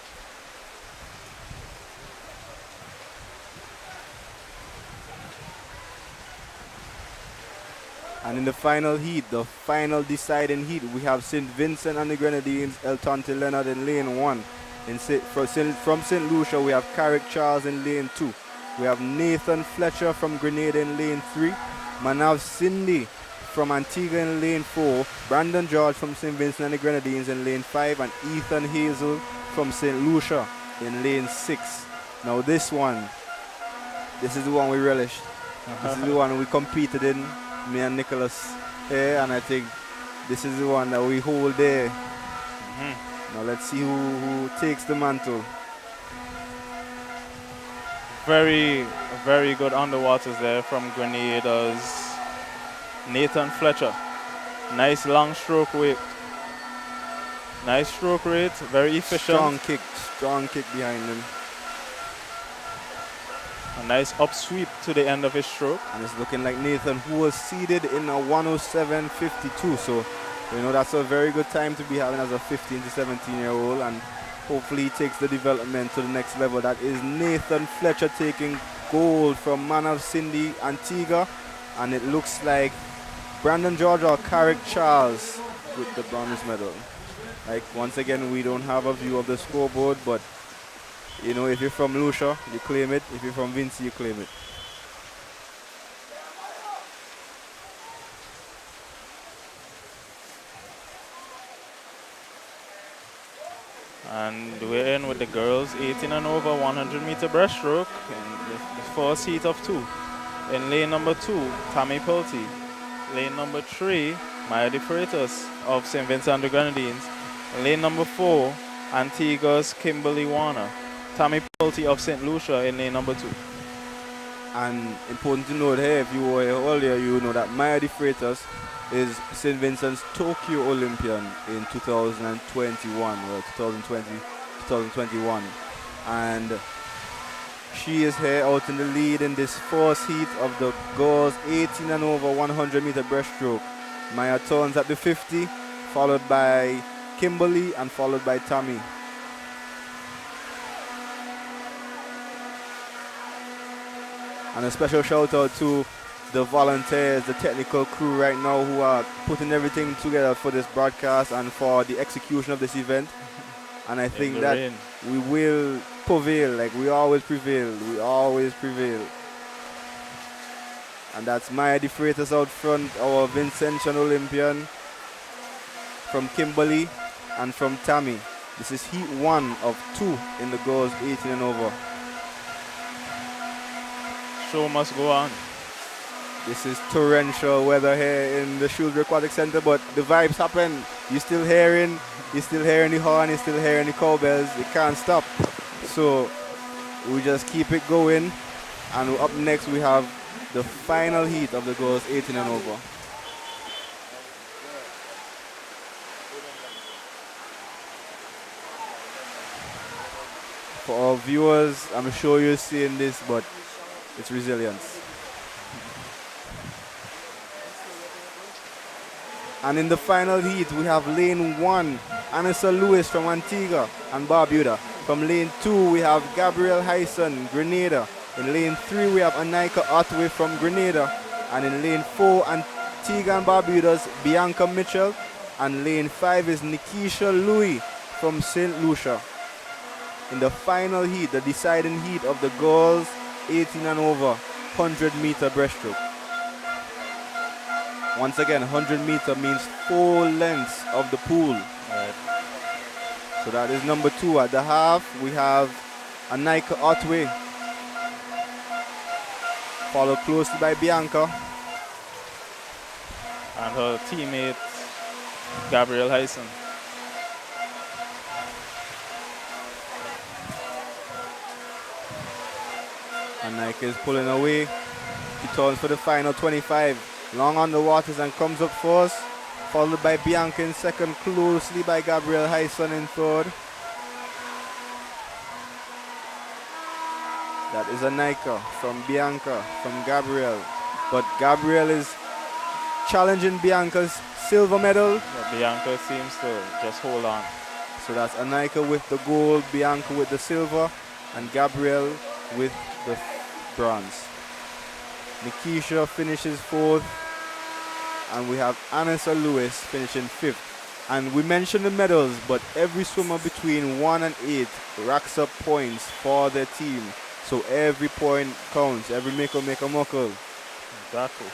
S1: And in the final heat, the final deciding heat, we have St. Vincent and the Grenadines, El Tonte Leonard in lane 1. From St. Lucia, we have Carrick Charles in lane 2. we have Nathan Fletcher from Grenada in lane 3, Manav Cindy from Antigua in lane 4, Brandon George from St. Vincent and the Grenadines in lane 5, and Ethan Hazel from St. Lucia in lane 6. Now this is the one we relished. This is the one we competed in, me and Nicholas here, and I think this is the one that we hold there. Now let's see who takes the mantle.
S3: Very, very good underwaters there from Grenada's Nathan Fletcher. Nice long stroke weight. Nice stroke rate, very efficient.
S1: Strong kick behind him.
S3: A nice upsweep to the end of his stroke.
S1: And it's looking like Nathan, who was seeded in a 107.52. So, you know, that's a very good time to be having as a 15 to 17-year-old. And hopefully he takes the development to the next level. That is Nathan Fletcher taking gold from Manav Cindy, Antigua. And it looks like Brandon George or Carrick Charles with the bronze medal. Like, once again, we don't have a view of the scoreboard, but you know, if you're from Lucia, you claim it. If you're from Vinci, you claim it.
S3: And we're in with the girls 18 and over 100-meter breaststroke in the first heat of 2. In lane number 2, Tammy Pulte. Lane number 3, Maya De Freitas of St. Vincent and the Grenadines. In lane number 4, Antigua's Kimberly Warner. Tammy Pulte of St. Lucia in lane number 2.
S1: And important to note here, if you were here earlier, you know that Maya De Freitas is St. Vincent's Tokyo Olympian in 2021, or 2020, 2021. And she is here out in the lead in this first heat of the girls 18 and over 100-meter breaststroke. Maya turns at the 50, followed by Kimberly and followed by Tammy. And a special shout out to the volunteers, the technical crew right now who are putting everything together for this broadcast and for the execution of this event. And I think that we will prevail, like we always prevail. We always prevail. And that's Maya De Freitas out front, our Vincentian Olympian, from Kimberly and from Tammy. This is heat 1 of 2 in the girls 18 and over.
S3: Show must go on.
S1: This is torrential weather here in the Shrewsbury Aquatic Center, but the vibes happen. You're still hearing the horn, you're still hearing the cowbells. It can't stop. So we just keep it going. And up next we have the final heat of the girls 18 and over. For our viewers, I'm sure you're seeing this, but it's resilience. And in the final heat, we have lane 1, Anissa Lewis from Antigua and Barbuda. From lane 2, we have Gabrielle Hyson, Grenada. In lane 3, we have Anika Otway from Grenada. And in lane 4, Antigua and Barbuda's Bianca Mitchell. And lane 5 is Nikisha Louis from St. Lucia. In the final heat, the deciding heat of the girls 18 and over 100-meter breaststroke. Once again, 100 meter means 4 lengths of the pool.
S3: Right.
S1: So that is number 2. At the half, we have Anika Otway, followed closely by Bianca.
S3: And her teammate, Gabrielle Hyson.
S1: Anika is pulling away. She turns for the final 25. Long on the waters and comes up first, followed by Bianca in second, closely by Gabrielle Hyson in third. That is Anika from Bianca, from Gabrielle. But Gabrielle is challenging Bianca's silver medal.
S3: But Bianca seems to just hold on.
S1: So that's Anika with the gold, Bianca with the silver, and Gabrielle with the bronze. Nikisha finishes 4th, and we have Anissa Lewis finishing 5th. And we mentioned the medals, but every swimmer between 1 and 8 racks up points for their team. So every point counts. Every make a muckle.
S3: Exactly.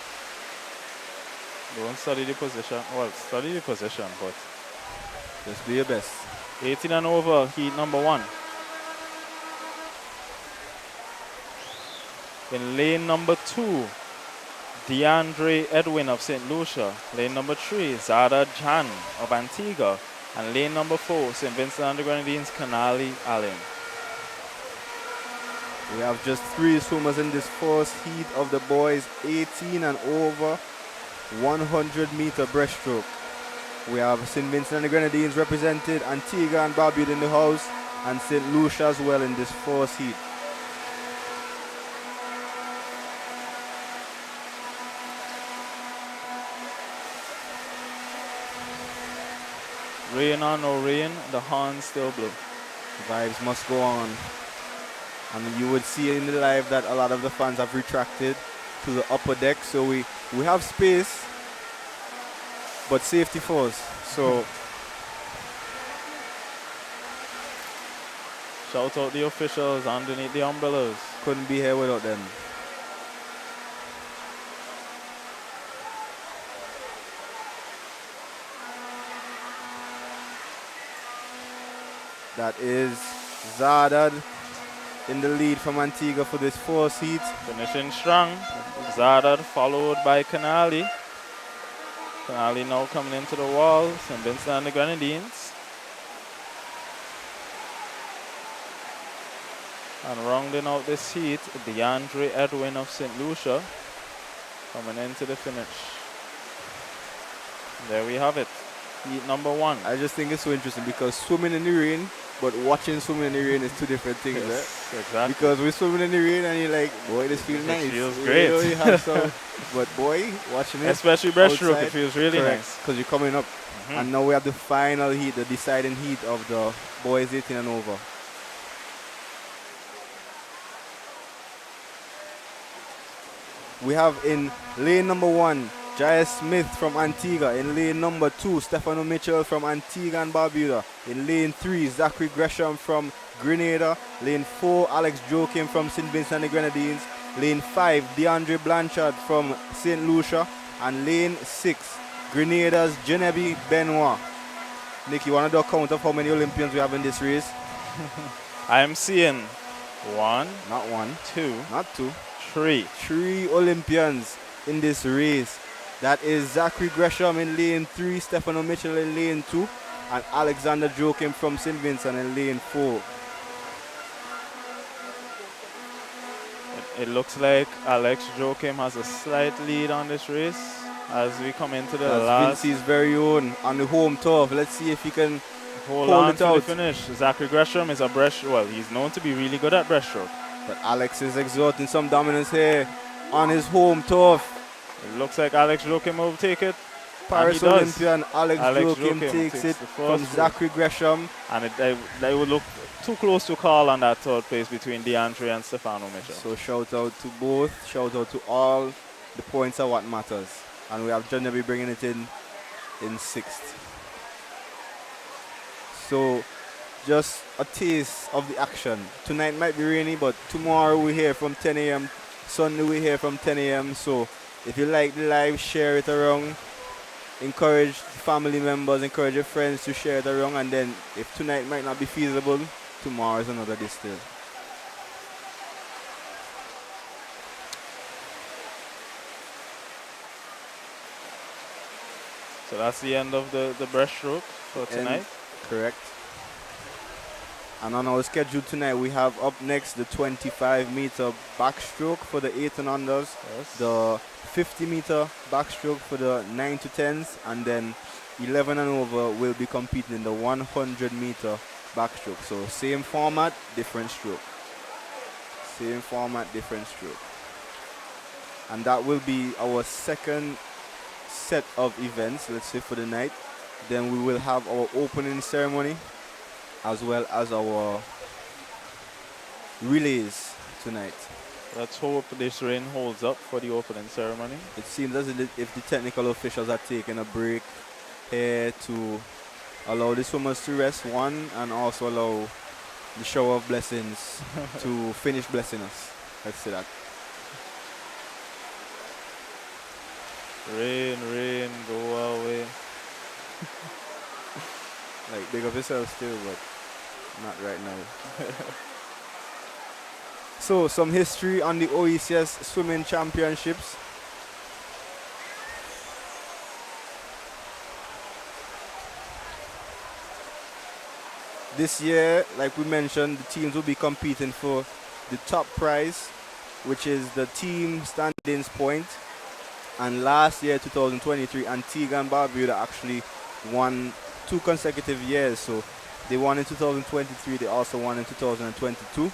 S3: Don't study the position. Well, study the position, but
S1: Just do your best.
S3: 18 and over, heat number 1. In lane number 2, DeAndre Edwin of St. Lucia. Lane number 3, Zada Jan of Antigua. And lane number 4, St. Vincent the Grenadines, Canali Allen.
S1: We have just 3 swimmers in this first heat of the boys, 18 and over, 100-meter breaststroke. We have St. Vincent and the Grenadines represented, Antigua and Barbuda in the house, and St. Lucia as well in this first heat.
S3: Rain or no rain, the horns still blow.
S1: Vibes must go on. And you would see in the live that a lot of the fans have retracted to the upper deck, so we have space, but safety first. So
S3: Shout out the officials underneath the umbrellas.
S1: couldn't be here without them. That is Zadad in the lead from Antigua for this first heat.
S3: Finishing strong. Zadad followed by Canali. Canali now coming into the wall. St. Vincent and the Grenadines. And rounding out this heat, DeAndre Edwin of St. Lucia coming into the finish. There we have it. Heat number 1.
S1: I just think it's so interesting because swimming in the rain, but watching swimming in the rain is 2 different things,
S3: Yes,
S1: right?
S3: exactly.
S1: Because we're swimming in the rain and you're like, boy, this feels nice.
S3: feels great.
S1: You know, you have some, but boy, watching it.
S3: Especially breaststroke,
S1: outside,
S3: it feels really nice.
S1: because you're coming up. And now we have the final heat, the deciding heat of the boys 18 and over. We have in lane number 1, Jaya Smith from Antigua. In lane number 2, Stefano Mitchell from Antigua and Barbuda. In lane 3, Zachary Gresham from Grenada. Lane 4, Alex Joachim from St. Vincent and the Grenadines. Lane 5, DeAndre Blanchard from St. Lucia. And lane 6, Grenada's Genevieve Benoit. Nick, you want to do a count of how many Olympians we have in this race?
S3: I am seeing 1,
S1: Not 1,
S3: 2,
S1: not 2.
S3: 3.
S1: 3 Olympians in this race. That is Zachary Gresham in lane 3, Stefano Mitchell in lane 2, and Alexander Joachim from St. Vincent in lane 4.
S3: It looks like Alex Joachim has a slight lead on this race as we come into the
S1: That's
S3: last.
S1: Vincey's very own on the home turf. Let's see if he can
S3: Hold
S1: hold
S3: on
S1: it
S3: to the
S1: out.
S3: finish. Zachary Gresham is a well, he's known to be really good at breaststroke.
S1: But Alex is exerting some dominance here on his home turf.
S3: It looks like Alex Joachim will take it.
S1: Paris
S3: And he does.
S1: Olympian Alex Joachim takes it
S3: the
S1: from
S3: first
S1: Zachary Gresham.
S3: And they would look too close to call on that third place between DeAndre and Stefano Mitchell.
S1: So shout out to both. Shout out to all. The points are what matters. And we have Genevieve bringing it in 6th. So just a taste of the action. Tonight might be rainy, but tomorrow we're here from 10 a.m. Sunday we're here from 10 a.m. So if you like the live, share it around. Encourage family members, encourage your friends to share it around. And then if tonight might not be feasible, tomorrow is another day still.
S3: So that's the end of the breaststroke for tonight.
S1: Correct. And on our schedule tonight, we have up next the 25-meter backstroke for the 8 and unders,
S3: Yes.
S1: the 50-meter backstroke for the 9 to 10s, and then 11 and over will be competing in the 100-meter backstroke. So same format, different stroke. Same format, different stroke. And that will be our second set of events, let's say, for the night. Then we will have our opening ceremony as well as our relays tonight.
S3: Let's hope this rain holds up for the opening ceremony.
S1: It seems as if the technical officials are taking a break here to allow the swimmers to rest, one, and also allow the shower of blessings to finish blessing us. Let's say that.
S3: Rain, rain, go away.
S1: Like, big up yourself still, but not right now. So, some history on the OECS Swimming Championships. This year, like we mentioned, the teams will be competing for the top prize, which is the team standings point. And last year, 2023, Antigua and Barbuda actually won 2 consecutive years. So they won in 2023, they also won in 2022.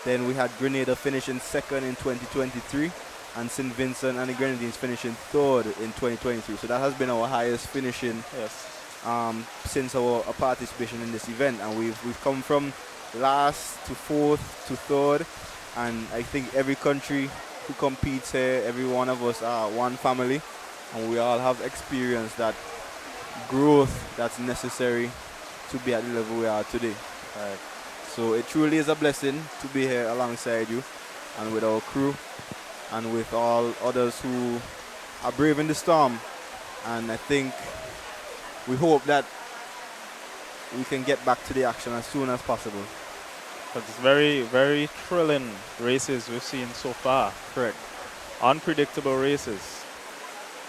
S1: Then we had Grenada finishing second in 2023, and St. Vincent and the Grenadines finishing third in 2023. So that has been our highest finishing since our participation in this event. And we've come from last to fourth to third. And I think every country who competes here, every one of us are one family, and we all have experienced that growth that's necessary to be at the level we are today.
S3: Right.
S1: So it truly is a blessing to be here alongside you and with our crew and with all others who are braving the storm. And I think we hope that we can get back to the action as soon as possible.
S3: But it's very, very thrilling races we've seen so far.
S1: Correct.
S3: Unpredictable races.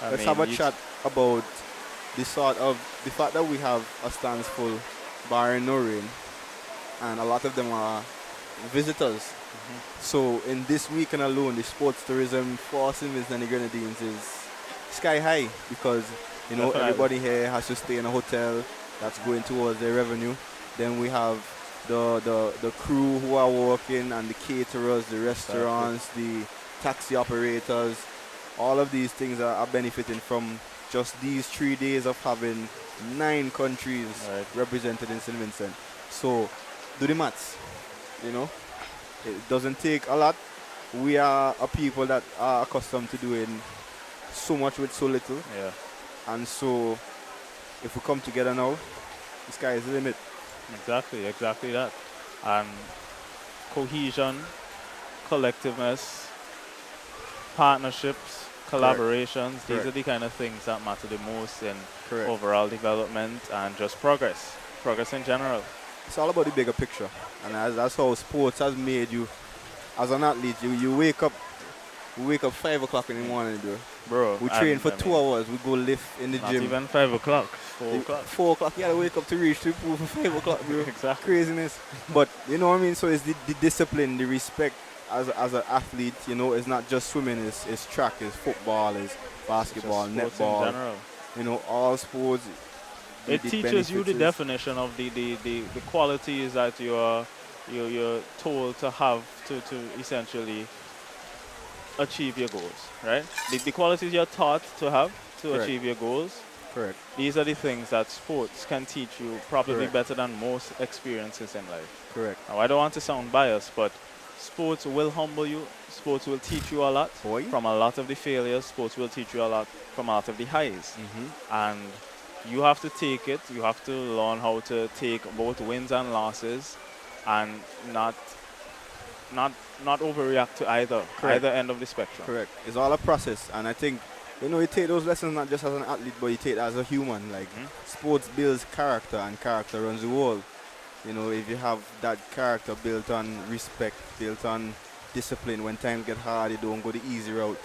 S1: Let's have a chat about the fact that we have a stands full barring no rain, and a lot of them are visitors. So in this weekend alone, the sports tourism for St. Vincent and the Grenadines is sky high, because everybody here has to stay in a hotel. That's going towards their revenue. Then we have the crew who are working, and the caterers, the restaurants, the taxi operators. All of these things are benefiting from just these 3 days of having 9 countries represented in St. Vincent. So do the maths. It doesn't take a lot. We are a people that are accustomed to doing so much with so little.
S3: Yeah.
S1: And so if we come together now, the sky is the limit.
S3: Exactly that. And cohesion, collectiveness, partnerships, collaborations, these are the kind of things that matter the most in overall development and just progress in general.
S1: It's all about the bigger picture, and that's how sports has made you as an athlete. You wake up 5 o'clock in the morning,
S3: bro.
S1: We train for 2 hours. We go lift in the gym.
S3: Not even 5 o'clock. 4 o'clock.
S1: 4 o'clock. You gotta wake up to reach the pool for 5 o'clock, bro.
S3: Exactly.
S1: Craziness. But you know what I mean. So it's the discipline, the respect as an athlete. It's not just swimming. It's track. It's football. It's basketball, netball.
S3: In general.
S1: All sports.
S3: It teaches you the definition of the qualities that you're told to have to essentially achieve your goals, right? The qualities you're taught to have to achieve your goals.
S1: Correct.
S3: These are the things that sports can teach you probably better than most experiences in life.
S1: Correct.
S3: Now, I don't want to sound biased, but sports will humble you. Sports will teach you a lot from a lot of the failures. Sports will teach you a lot from a lot of the highs. And you have to take it. You have to learn how to take both wins and losses, and not overreact to either end of the spectrum.
S1: Correct. It's all a process, and I think you take those lessons not just as an athlete, but you take it as a human. Like sports builds character, and character runs the world. If you have that character built on respect, built on discipline, when times get hard, you don't go the easy route.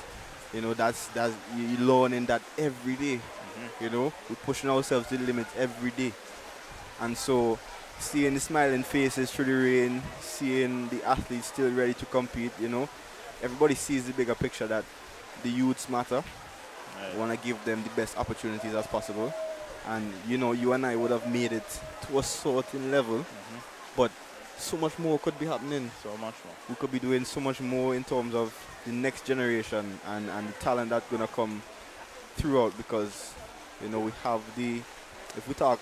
S1: That's you learning that every day. We're pushing ourselves to the limit every day. And so seeing the smiling faces through the rain, seeing the athletes still ready to compete, everybody sees the bigger picture that the youths matter. We want to give them the best opportunities as possible. And, you and I would have made it to a certain level, but so much more could be happening.
S3: So much more.
S1: We could be doing so much more in terms of the next generation and the talent that's going to come throughout, because we have if we talk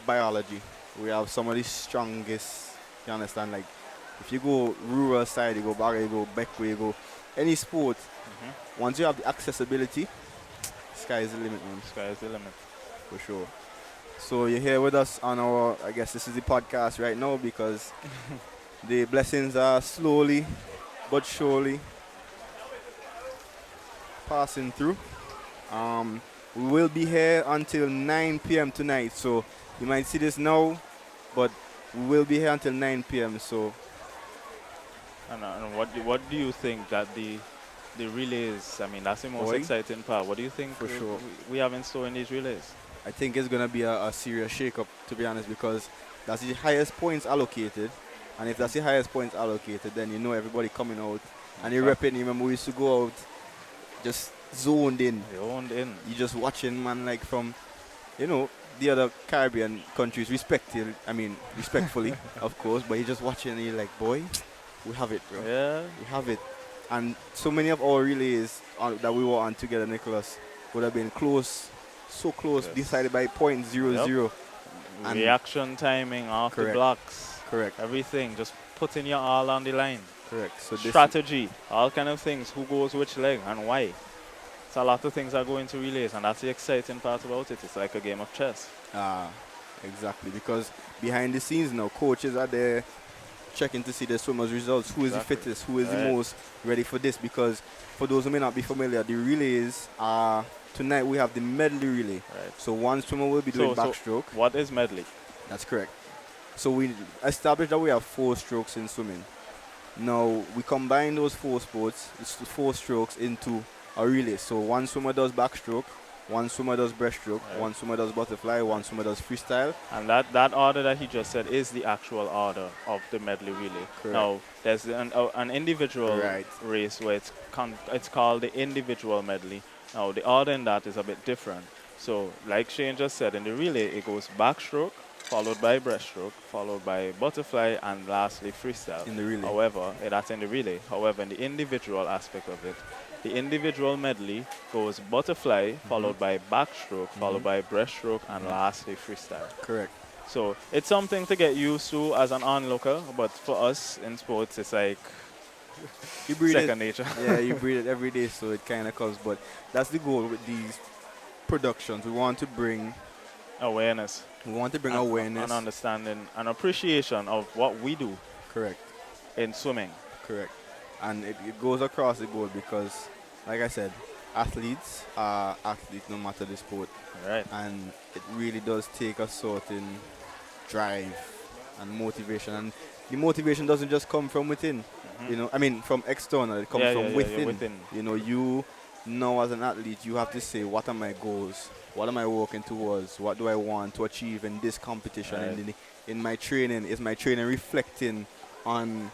S1: biology, we have some of the strongest, you understand, like if you go rural side, you go Barra, you go Beckway, you go any sport, once you have the accessibility, sky is the limit, man.
S3: Sky is the limit.
S1: For sure. So you're here with us on our, I guess this is the podcast right now because the blessings are slowly but surely passing through. We will be here until 9 p.m. tonight. So you might see this now, but we will be here until 9 p.m. So
S3: And what do you think that the relays? I mean, that's the most
S1: boy,
S3: exciting part. What do you think
S1: for sure.
S3: we have in store in these relays?
S1: I think it's gonna be a serious shake-up, to be honest, because that's the highest points allocated, and if that's the highest points allocated, then you know everybody coming out, and you're repping. You remember we used to go out just zoned in.
S3: Zoned in.
S1: You just watching man like from, you know, the other Caribbean countries, respectfully, of course, but you're just watching and you're like, boy, we have it, bro.
S3: Yeah.
S1: We have it. And so many of our relays that we were on together, Nicholas, would have been close, so close,
S3: Yes.
S1: decided by .00. And
S3: Reaction timing off the
S1: Correct.
S3: blocks.
S1: correct,
S3: Everything. Just putting your all on the line.
S1: correct. So this
S3: Strategy. All kind of things. Who goes which leg and why. It's a lot of things that go into relays, and that's the exciting part about it. It's like a game of chess.
S1: exactly, because behind the scenes now, coaches are there checking to see the swimmers' results. Who is
S3: Exactly.
S1: the fittest? Who is the
S3: Right.
S1: most ready for this? Because for those who may not be familiar, the relays are tonight we have the medley relay.
S3: Right.
S1: So one swimmer will be doing
S3: So
S1: backstroke.
S3: what is medley?
S1: That's correct. So we established that we have 4 strokes in swimming. Now we combine those 4 strokes into a relay. So one swimmer does backstroke, one swimmer does breaststroke,
S3: Right.
S1: one swimmer does butterfly, one swimmer does freestyle.
S3: And that order that he just said is the actual order of the medley relay.
S1: Correct.
S3: Now, there's an individual
S1: Right.
S3: race where it's called the individual medley. Now, the order in that is a bit different. So, like Shane just said, in the relay, it goes backstroke, followed by breaststroke, followed by butterfly, and lastly freestyle.
S1: In the relay.
S3: However, that's in the relay. However, in the individual aspect of it, the individual medley goes butterfly, followed by backstroke, followed by breaststroke, and lastly freestyle.
S1: Correct.
S3: So it's something to get used to as an onlooker, but for us in sports, it's like
S1: You breathe
S3: second
S1: it.
S3: nature.
S1: Yeah, you breathe it every day, so it kind of comes. But that's the goal with these productions. We want to bring
S3: Awareness.
S1: awareness.
S3: and understanding and appreciation of what we do
S1: Correct.
S3: in swimming.
S1: Correct. And it goes across the board because, like I said, athletes are athletes no matter the sport.
S3: Right.
S1: And it really does take a certain drive and motivation. And the motivation doesn't just come from within. You know, I mean, from external, it comes
S3: Yeah,
S1: from
S3: yeah, yeah,
S1: within.
S3: within.
S1: You know, you now as an athlete, you have to say, what are my goals? What am I working towards? What do I want to achieve in this competition?
S3: Right.
S1: And in my training, is my training reflecting on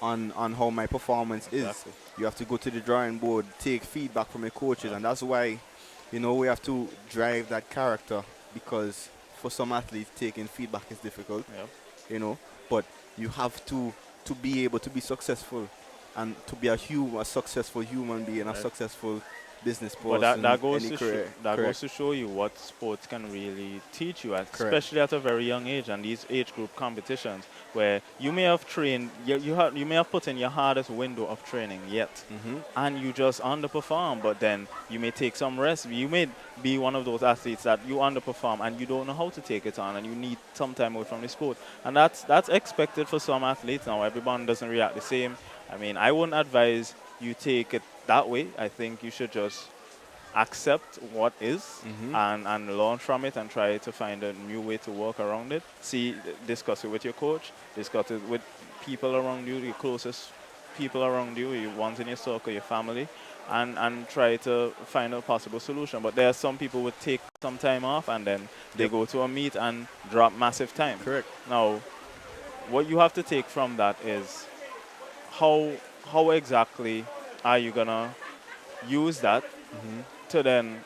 S1: how my performance is?
S3: Exactly.
S1: You have to go to the drawing board, take feedback from your coaches, and that's why, you know, we have to drive that character, because for some athletes, taking feedback is difficult.
S3: Yep.
S1: You know, but you have to be able to be successful and to be a successful human being, a
S3: Right.
S1: successful business person.
S3: But that goes
S1: any
S3: to
S1: career.
S3: that goes
S1: Correct.
S3: to show you what sports can really teach you,
S1: Correct.
S3: especially at a very young age, and these age group competitions where you may have trained, you may have put in your hardest window of training yet, and you just underperform. But then you may take some rest. You may be one of those athletes that you underperform and you don't know how to take it on, and you need some time away from the sport, and that's expected for some athletes. Now everyone doesn't react the same. I mean, I wouldn't advise you take it that way. I think you should just accept what is and learn from it and try to find a new way to work around it. Discuss it with your coach, discuss it with people around you, your closest people around you, your ones in your circle, your family, and try to find a possible solution. But there are some people who take some time off and then they go to a meet and drop massive time.
S1: Correct.
S3: Now, what you have to take from that is how exactly are you gonna use that to then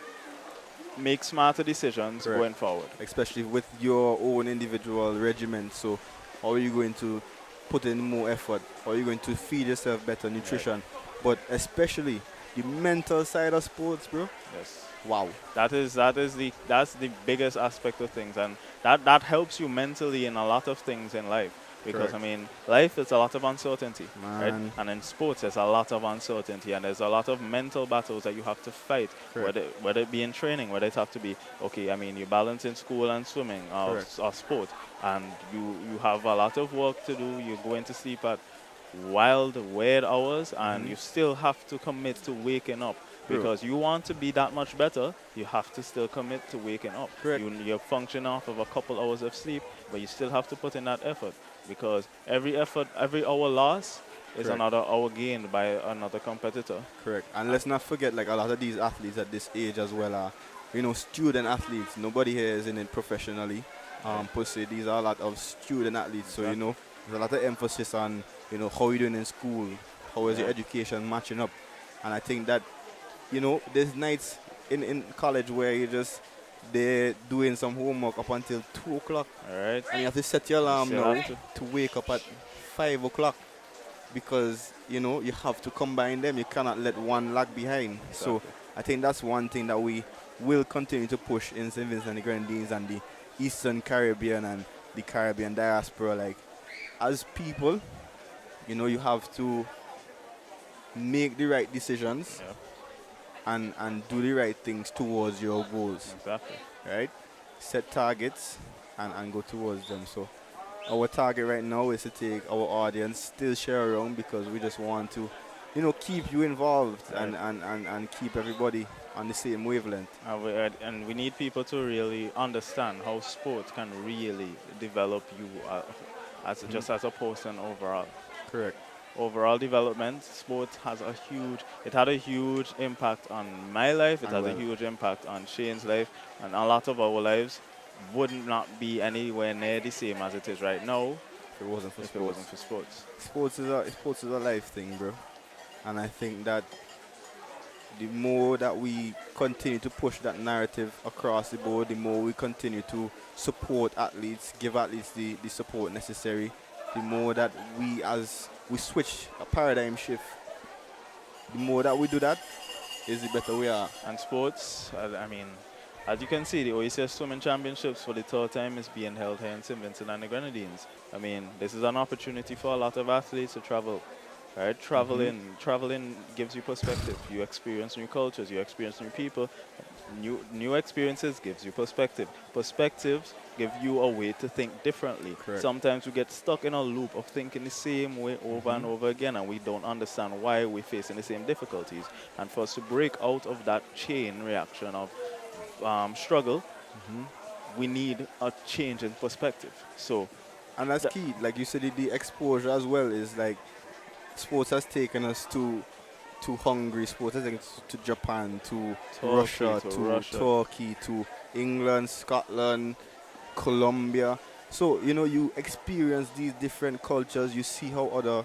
S3: make smarter decisions
S1: Correct.
S3: going forward?
S1: Especially with your own individual regimen. So how are you going to put in more effort? How are you going to feed yourself better nutrition? But especially the mental side of sports, bro.
S3: Yes.
S1: Wow.
S3: That's the biggest aspect of things, and that helps you mentally in a lot of things in life. Because,
S1: Correct.
S3: I mean, life is a lot of uncertainty, right?
S1: Man.
S3: And in sports, there's a lot of uncertainty, and there's a lot of mental battles that you have to fight,
S1: Correct.
S3: whether it be in training, whether it have to be, okay, I mean, you balance in school and swimming
S1: Correct.
S3: or sport, and you have a lot of work to do. You're going to sleep at wild, weird hours, and you still have to commit to waking up.
S1: True.
S3: Because you want to be that much better, you have to still commit to waking up.
S1: Correct.
S3: You're functioning off of a couple hours of sleep, but you still have to put in that effort. Because every effort, every hour lost is
S1: Correct.
S3: another hour gained by another competitor.
S1: Correct. And let's not forget, like, a lot of these athletes at this age as well are, student athletes. Nobody here is in it professionally. Per se, these are a lot of student athletes. So,
S3: Exactly.
S1: there's a lot of emphasis on, how you're doing in school, how is your
S3: Yeah.
S1: education matching up. And I think that, there's nights in college where they're doing some homework up until 2 o'clock.
S3: All right.
S1: And you have to set your alarm
S3: Still
S1: now
S3: have to.
S1: to wake up at 5 o'clock because, you have to combine them. You cannot let one lag behind. So
S3: Exactly.
S1: I think that's one thing that we will continue to push in St. Vincent the Grenadines and the Eastern Caribbean and the Caribbean diaspora. Like, as people, you have to make the right decisions
S3: Yeah.
S1: and do the right things towards your goals,
S3: Exactly.
S1: right? Set targets and go towards them. So our target right now is to take our audience, still share around because we just want to, keep you involved
S3: Right.
S1: and keep everybody on the same wavelength.
S3: And we need people to really understand how sport can really develop you as just as a person overall.
S1: Correct.
S3: Overall development, sport had a huge impact on my life. It
S1: And
S3: has a
S1: well,
S3: huge impact on Shane's life, and a lot of our lives would not be anywhere near the same as it is right now
S1: if it wasn't for
S3: if it
S1: sports.
S3: wasn't for sports.
S1: Sports is a life thing, bro. And I think that the more that we continue to push that narrative across the board, the more we continue to support athletes, give athletes the support necessary, the more that we switch a paradigm shift, the more that we do that, is the better we are.
S3: And sports, I mean, as you can see, the OECS Swimming Championships for the third time is being held here in St. Vincent and the Grenadines. I mean, this is an opportunity for a lot of athletes to travel. Right? Traveling gives you perspective. You experience new cultures, you experience new people. New experiences gives you perspective. Perspectives give you a way to think differently.
S1: Correct.
S3: Sometimes we get stuck in a loop of thinking the same way over and over again, and we don't understand why we're facing the same difficulties. And for us to break out of that chain reaction of struggle, we need a change in perspective. So,
S1: And that's key. Like you said, the exposure as well is like sports has taken us to Hungary, sports has taken us to Japan, to Russia, to Turkey, to England, Scotland, Colombia. So, you experience these different cultures, you see how other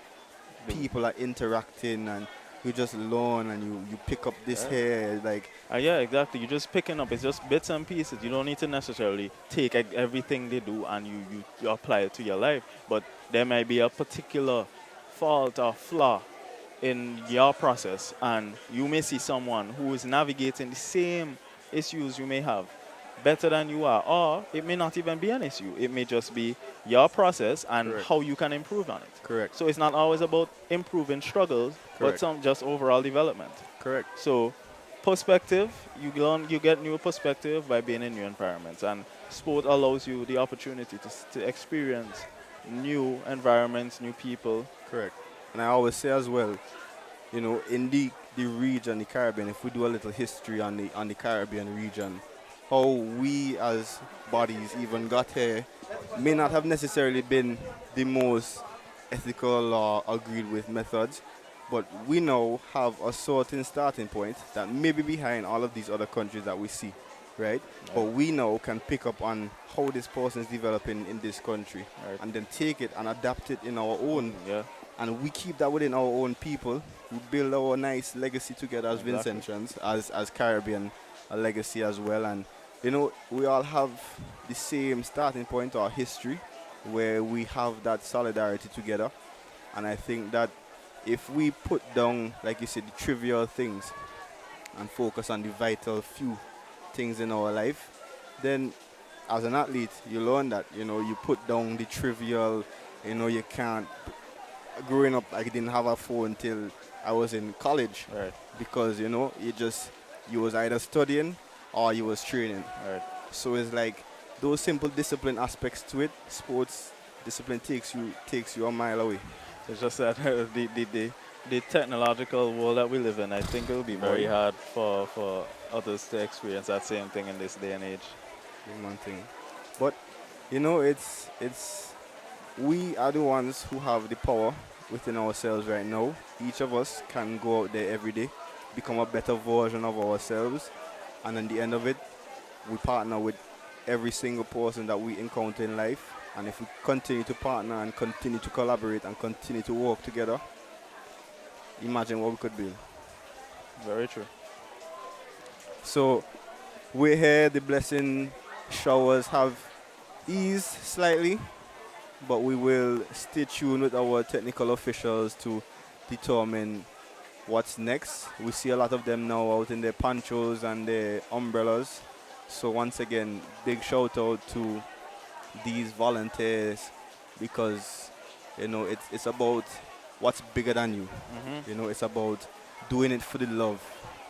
S1: people are interacting, and you just learn and you pick up this here. Like,
S3: yeah, exactly. You're just picking up. It's just bits and pieces. You don't need to necessarily take everything they do and you apply it to your life. But there might be a particular fault or flaw in your process, and you may see someone who is navigating the same issues you may have better than you are, or it may not even be an issue. It may just be your process and
S1: Correct.
S3: how you can improve on it.
S1: Correct.
S3: So it's not always about improving struggles, but
S1: Correct.
S3: some just overall development.
S1: Correct.
S3: So perspective, you get new perspective by being in new environments, and sport allows you the opportunity to experience new environments, new people.
S1: Correct. And I always say as well, in the region, the Caribbean, if we do a little history on the Caribbean region, how we as bodies even got here may not have necessarily been the most ethical or agreed with methods, but we now have a certain starting point that may be behind all of these other countries that we see, right? But we now can pick up on how this person is developing in this country,
S3: Right.
S1: and then take it and adapt it in our own.
S3: Yeah.
S1: And we keep that within our own people. We build our nice legacy together as
S3: Exactly.
S1: Vincentians, as Caribbean, a legacy as well. And we all have the same starting point or history where we have that solidarity together. And I think that if we put down, like you said, the trivial things and focus on the vital few things in our life, then as an athlete, you learn that, you put down the trivial You know, you can't. Growing up, I didn't have a phone till I was in college
S3: Right.
S1: because you was either studying or you was training.
S3: Right.
S1: So it's like those simple discipline aspects to it. Sports discipline takes you a mile away.
S3: It's just that the technological world that we live in, I think it will be very
S1: Boy.
S3: hard for others to experience that same thing in this day and age.
S1: Big man thing. But you know, it's we are the ones who have the power within ourselves right now. Each of us can go out there every day, become a better version of ourselves, and at the end of it, we partner with every single person that we encounter in life. And if we continue to partner and continue to collaborate and continue to work together, imagine what we could build.
S3: Very true.
S1: So we're here, the blessing showers have eased slightly, but we will stay tuned with our technical officials to determine what's next. We see a lot of them now out in their ponchos and their umbrellas. So once again, big shout out to these volunteers because you know it's about what's bigger than you. You know, it's about doing it for the love,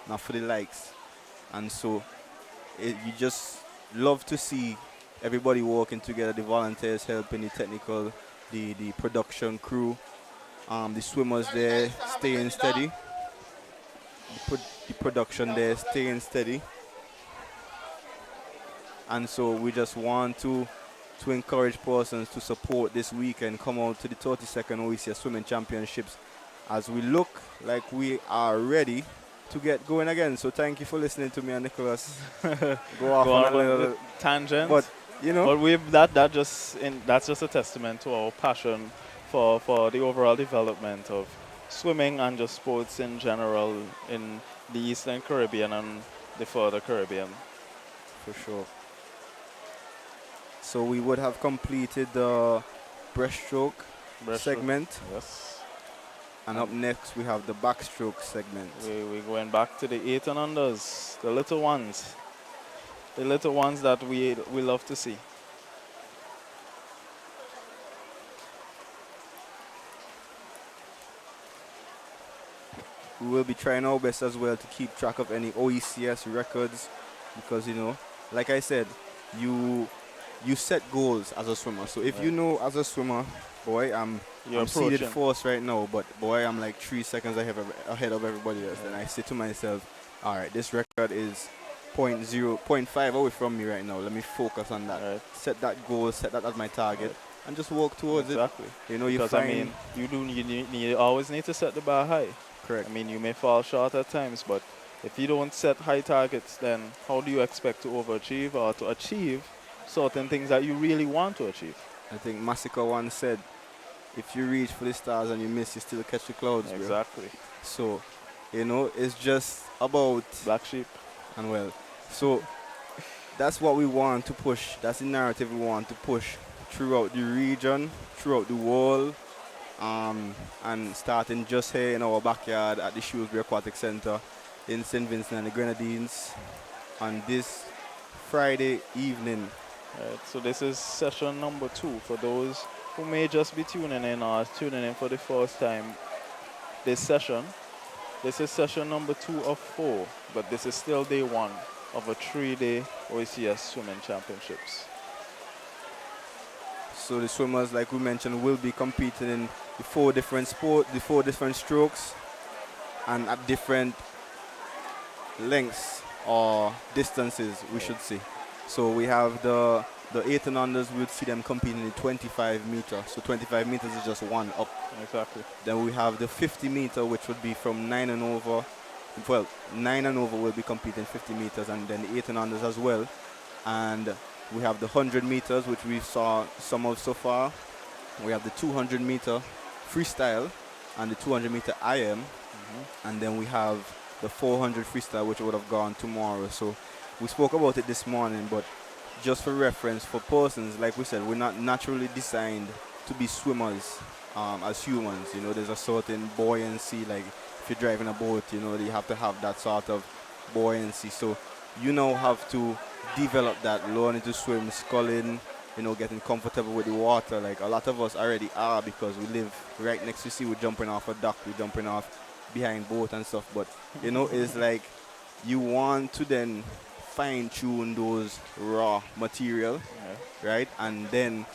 S1: not for the likes. And so you just love to see everybody working together, the volunteers helping the technical, the production crew, the swimmers there staying steady, the production there staying steady. And so we just want to encourage persons to support this weekend, come out to the 32nd Oecs Swimming Championships as we look like we are ready to get going again. So thank you for listening to me and Nicholas go off on a little
S3: tangent.
S1: but you know,
S3: But that's just a testament to our passion for the overall development of swimming and just sports in general in the Eastern Caribbean and the further Caribbean.
S1: for sure. So we would have completed the breaststroke segment,
S3: Yes.
S1: and up next we have the backstroke segment.
S3: We're going back to the 8 and unders, the little ones. The little ones that we love to see.
S1: We will be trying our best as well to keep track of any OECS records because, you know, like I said, you set goals as a swimmer. So if you know as a swimmer, boy, I'm seeded fourth right now, but boy, I'm like 3 seconds ahead of everybody else. Then I say to myself, all right, this record is 0.5 away from me right now. Let me focus on that.
S3: Right.
S1: Set that goal, set that as my target, and just walk towards it. You know,
S3: Because I mean, you always need to set the bar high.
S1: Correct.
S3: I mean, you may fall short at times, but if you don't set high targets, then how do you expect to overachieve or to achieve certain things that you really want to achieve?
S1: I think Massacre once said, if you reach for the stars and you miss, you still catch the clouds.
S3: Exactly.
S1: Bro. So, you know, it's just about
S3: black sheep.
S1: And well, so that's what we want to push. That's the narrative we want to push throughout the region, throughout the world, and starting just here in our backyard at the Shrewsbury Aquatic Center in St. Vincent and the Grenadines on this Friday evening.
S3: Right, so this is session number 2 for those who may just be tuning in or tuning in for the first time. This is session number 2 of 4, but this is still day 1 of a 3-day OECS swimming championships.
S1: So the swimmers, like we mentioned, will be competing in the 4 different strokes, and at different lengths or distances, we should say. So we have the 8 and unders, we would see them competing in 25 meters. So 25 meters is just one up.
S3: Exactly.
S1: Then we have the 50 meter, which would be from 9 and over. Well, 9 and over will be competing 50 meters, and then the 8 and unders as well. And we have the 100 meters, which we saw some of so far. We have the 200 meter freestyle and the 200 meter IM. And then we have the 400 freestyle, which would have gone tomorrow. So we spoke about it this morning, but just for reference, for persons, like we said, we're not naturally designed to be swimmers as humans. You know, there's a certain buoyancy, like if you're driving a boat, you know, you have to have that sort of buoyancy. So you now have to develop that, learning to swim, sculling, you know, getting comfortable with the water. Like a lot of us already are because we live right next to sea. We're jumping off a dock, we're jumping off behind boat and stuff. But, you know, it's like you want to then fine tune those raw material, right? And then,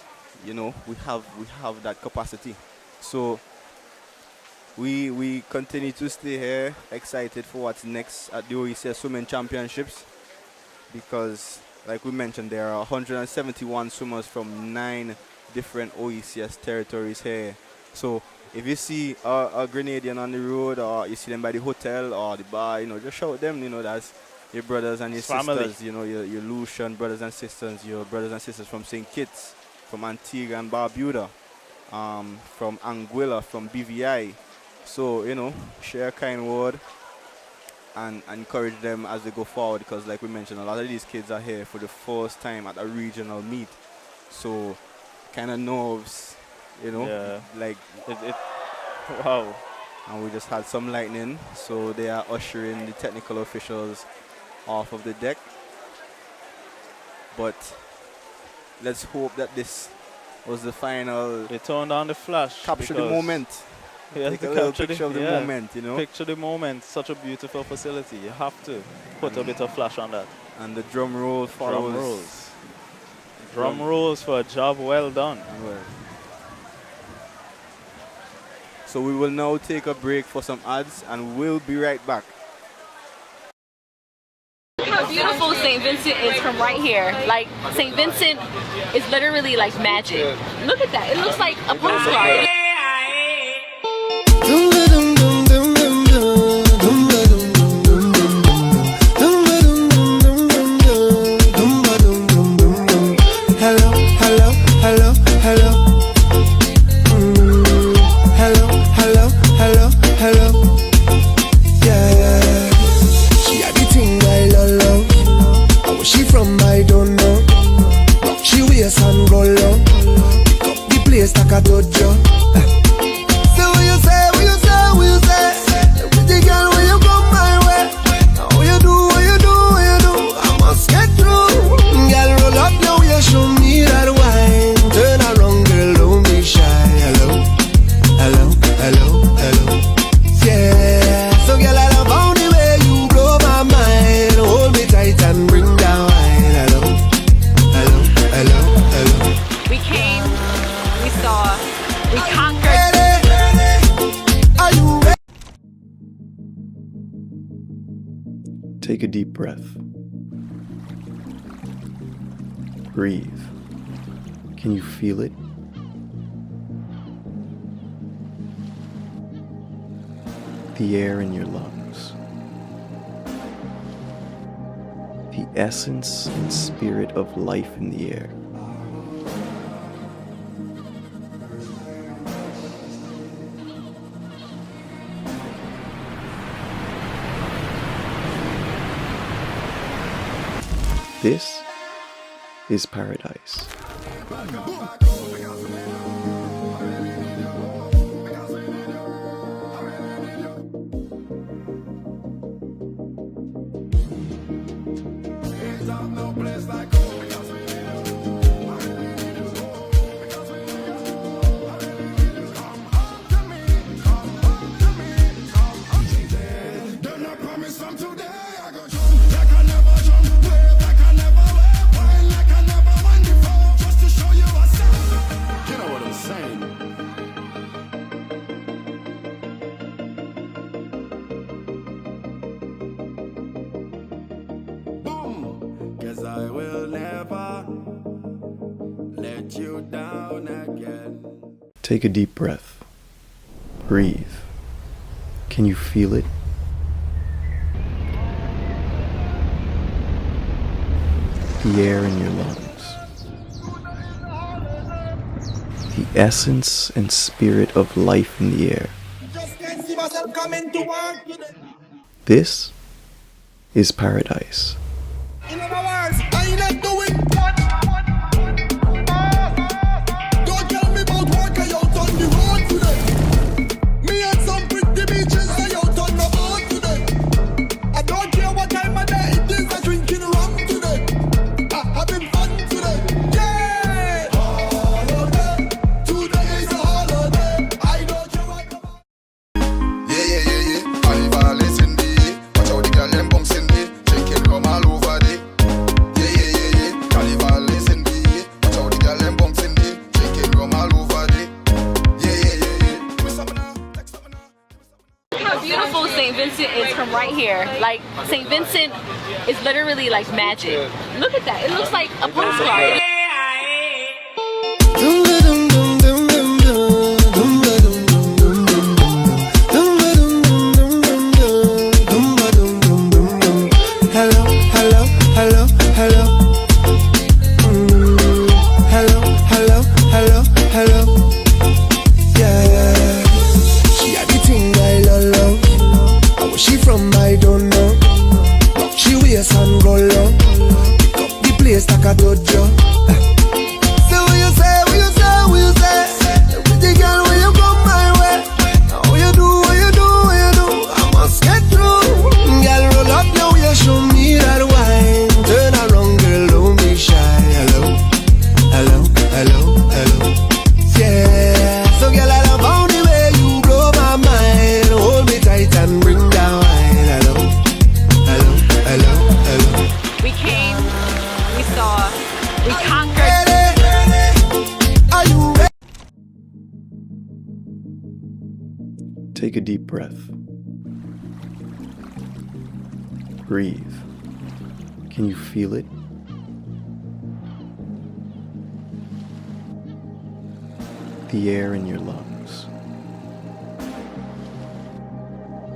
S1: you know, we have that capacity. So we continue to stay here, excited for what's next at the OECS Swimming Championships, because like we mentioned, there are 171 swimmers from 9 different OECS territories here. So if you see a Grenadian on the road, or you see them by the hotel or the bar, you know, just shout them, you know, that's your brothers and your sisters, you know, your Lucian brothers and sisters, your brothers and sisters from St. Kitts, from Antigua and Barbuda, from Anguilla, from BVI. So, you know, share a kind word and encourage them as they go forward, because like we mentioned, a lot of these kids are here for the first time at a regional meet. So kind of nerves, you know, like it wow. And we just had some lightning, so they are ushering the technical officials off of the deck. But let's hope that this was the final.
S3: They turned on the flash.
S1: Capture the moment. Take a little picture of the moment, you know.
S3: Picture the moment. Such a beautiful facility. You have to put a bit of flash on that.
S1: And the drum roll follows.
S3: Drum rolls. Drum rolls for a job well done.
S1: Well. So we will now take a break for some ads, and we'll be right back.
S4: How beautiful St. Vincent is from right here. Like, St. Vincent is literally like magic. Look at that. It looks like a postcard.
S5: Take a deep breath. Breathe. Can you feel it? The air in your lungs. The essence and spirit of life in the air. This is paradise.
S6: I will never let you down again.
S5: Take a deep breath. Breathe. Can you feel it? The air in your lungs. The essence and spirit of life in the air. This is paradise.
S6: In other words, I ain't not doing. Don't tell me about work, I out on the road today. Me and some pretty beaches, I out on the boat today. I don't care what time of day it is, I drinking rum today. I having fun today. Yeah!
S4: from right here. Like St. Vincent is literally like magic. Look at that. It looks like a postcard.
S6: Hello, hello, hello, hello. Hello, hello, hello, hello. Yeah, she had the thing I love. And where she from, I don't know. But she wears and go low. Pick up the place like a dojo. So what you say, what you say, what you say? Pretty girl, when you come my way. What you do, what you do, what you do? I must get through. Girl, roll up your way, show me that wine. Turn around, girl, don't be shy. Hello, hello, hello, hello. Yeah, so girl, I love how the way you blow my mind. Hold me tight and bring down wine. Hello, hello, hello, hello.
S4: We came, we saw, we conquered.
S6: Are you ready?
S5: Take a deep breath. Breathe. Can you feel it? The air in your lungs.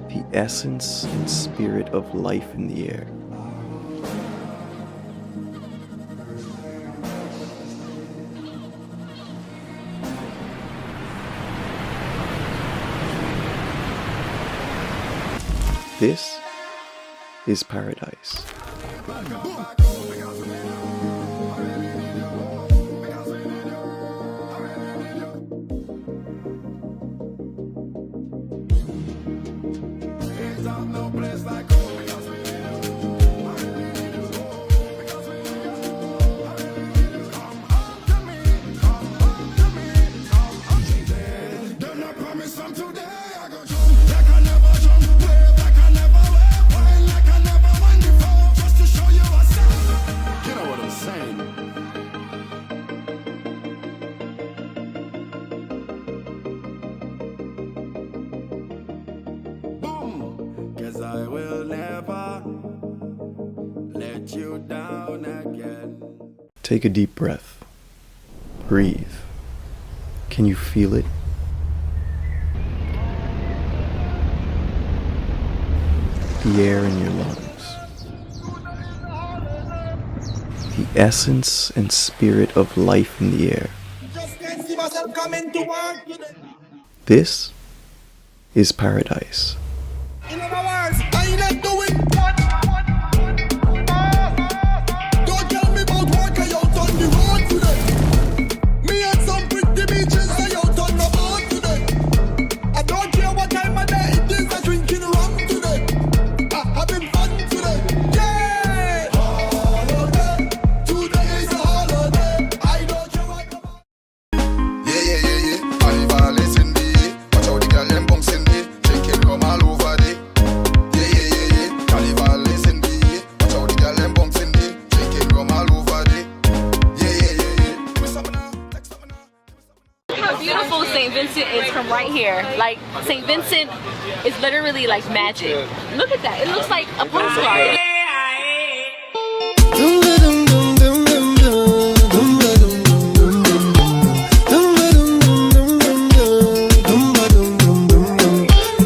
S5: The essence and spirit of life in the air. This is paradise.
S6: I will never let you down again.
S5: Take a deep breath. Breathe. Can you feel it? The air in your lungs. The essence and spirit of life in the air.
S6: Just can't see myself coming to work.
S5: This is paradise.
S6: In other words, I ain't doing. Don't tell me about work, I out on the road today. Me and some pretty bitches, I out on the boat today. I don't care what time of day it is, I drinking rum today. I having fun today. Yeah! Holiday, today is a holiday. I don't care what about.
S7: Yeah. Carnival is in the watch how the girl them bounce in the drinking rum all over the. Yeah. Carnival is in the watch how the girl them bounce in the drinking rum all over the. Yeah. Give me some now, take some now.
S4: How beautiful St. Vincent is from right here. Like St. Vincent is literally like magic. Look at that. It looks like a postcard.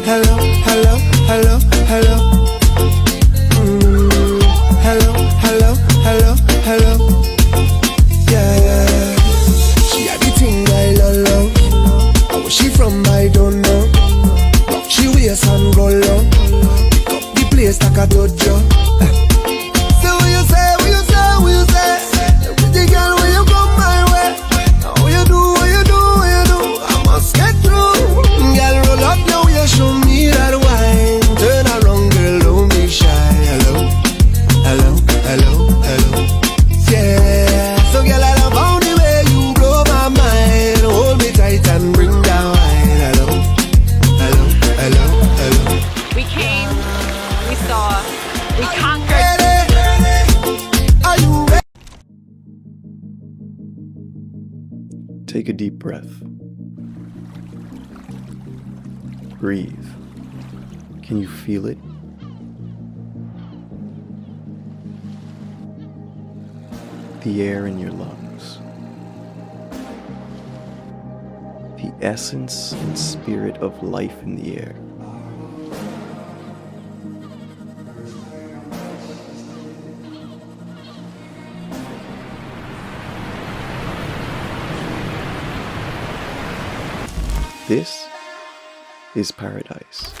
S6: Hello, hello, hello, hello. Hello, hello, hello, hello. Yeah, she had the thing I love. And where she from, I don't know. But she wears and go low. Pick up the place like a dojo. So what you say, what you say, what you say? Pretty girl, when you come my way. What you do, what you do, what you do? I must get through. Girl, roll up your way, show me that wine. Turn around, girl, don't be shy. Hello, hello, hello, hello. Yeah, so girl, I love how the way you blow my mind. Hold me tight and bring down wine. Hello, hello, hello, hello.
S4: We came, we saw, we conquered.
S6: Are you ready?
S5: Take a deep breath. Breathe. Can you feel it? The air in your lungs. The essence and spirit of life in the air. This is paradise.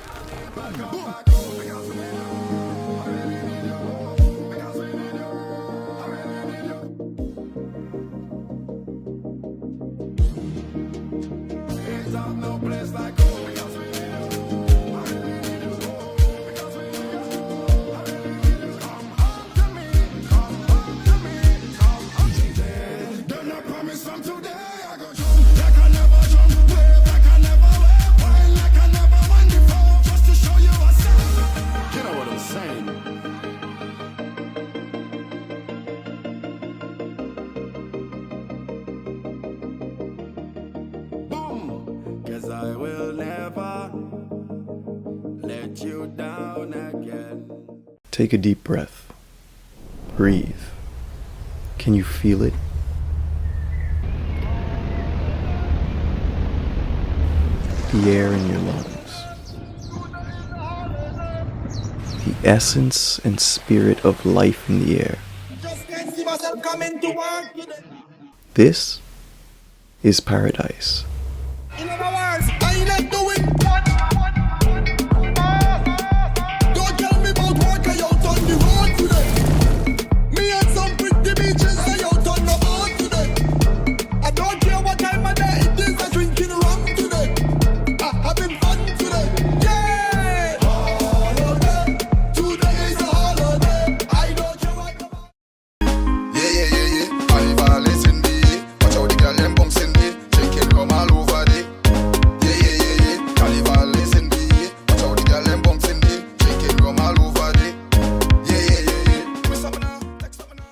S6: I will never let you down again.
S5: Take a deep breath. Breathe. Can you feel it? The air in your lungs. The essence and spirit of life in the air. This is paradise.
S6: In other words, I not doing. Don't tell me about work I out on the road today. Me and some pretty beaches I out on the boat today. I don't care what time of day it is, I drinking rum today. I having fun today. Yeah! Holiday. Today is a holiday. I don't care what the
S7: Yeah. Carnival is in the watch out the girl them bumps in the shaking rum all over the. Yeah. Carnival is in the watch out the girl them bumps in the shaking rum all over the. Yeah. Give me some now. Take some now.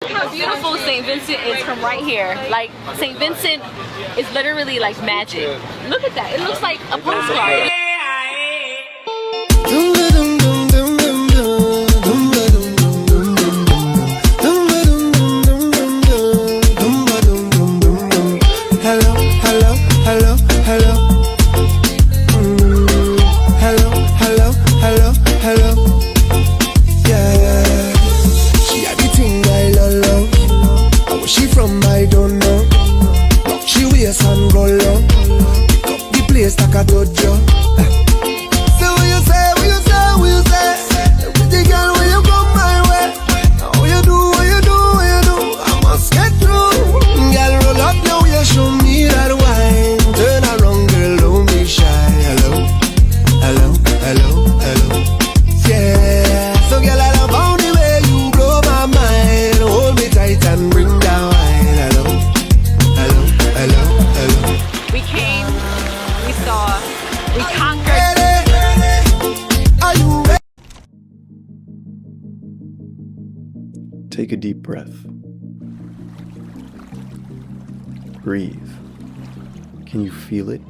S4: Look how beautiful St. Vincent is from right here. Like, St. Vincent is literally like magic. Look at that. It looks like a postcard.
S5: Take a deep breath. Breathe. Can you feel it?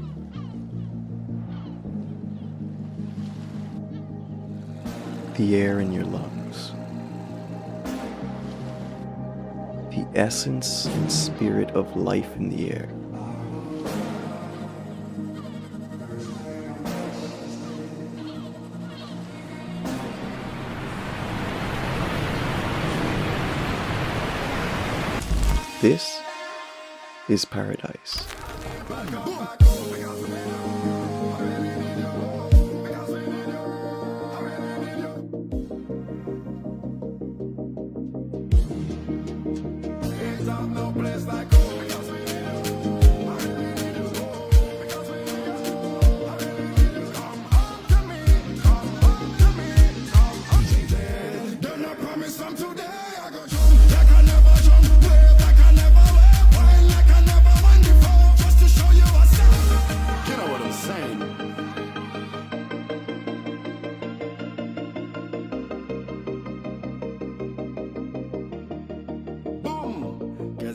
S5: The air in your lungs. The essence and spirit of life in the air. This is paradise.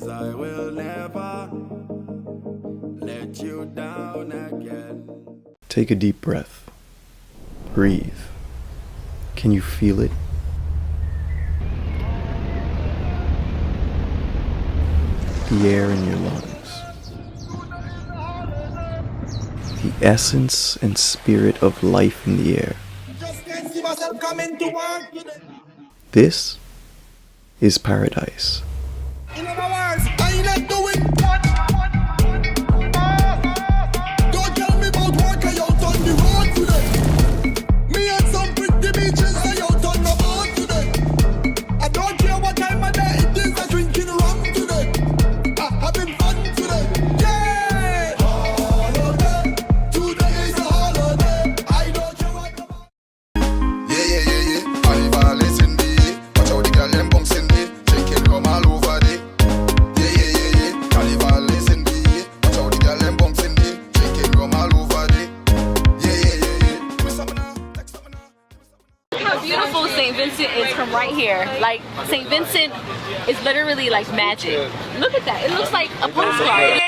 S6: I will never let you down again.
S5: Take a deep breath. Breathe. Can you feel it? the air in your lungs, the essence and spirit of life in the air. This is paradise.
S4: Beautiful St. Vincent is from right here. Like, St. Vincent is literally like magic. Look at that. It looks like a postcard.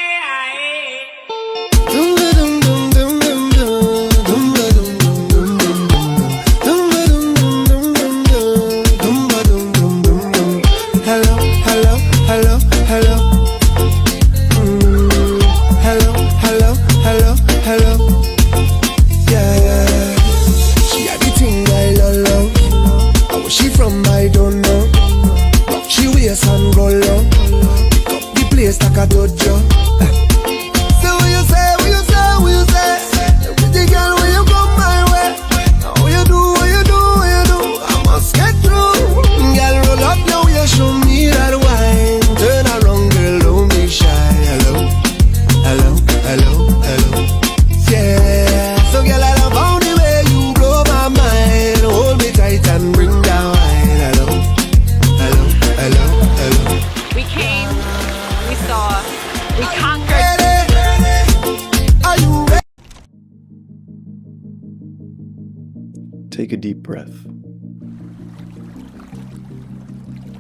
S6: Hello, hello, hello, hello. Hello, hello, hello, hello. Yeah. She had the thing I love. Where she from, I don't know. She wears and roll up. Pick up the place like a dojo. So what you say, what you say, what you say? Pretty girl, when you come my way. What you do, what you do, what you do? I must get through. Girl, roll up now, you show me that wine. Turn around, girl, don't be shy. Hello, hello, hello, hello. Yeah, so girl, I love how the way you blow my mind. Hold me tight and bring down wine. Hello, hello, hello, hello.
S4: We came, we saw, we conquered.
S6: Are you ready?
S5: Take a deep breath.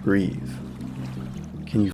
S5: Breathe.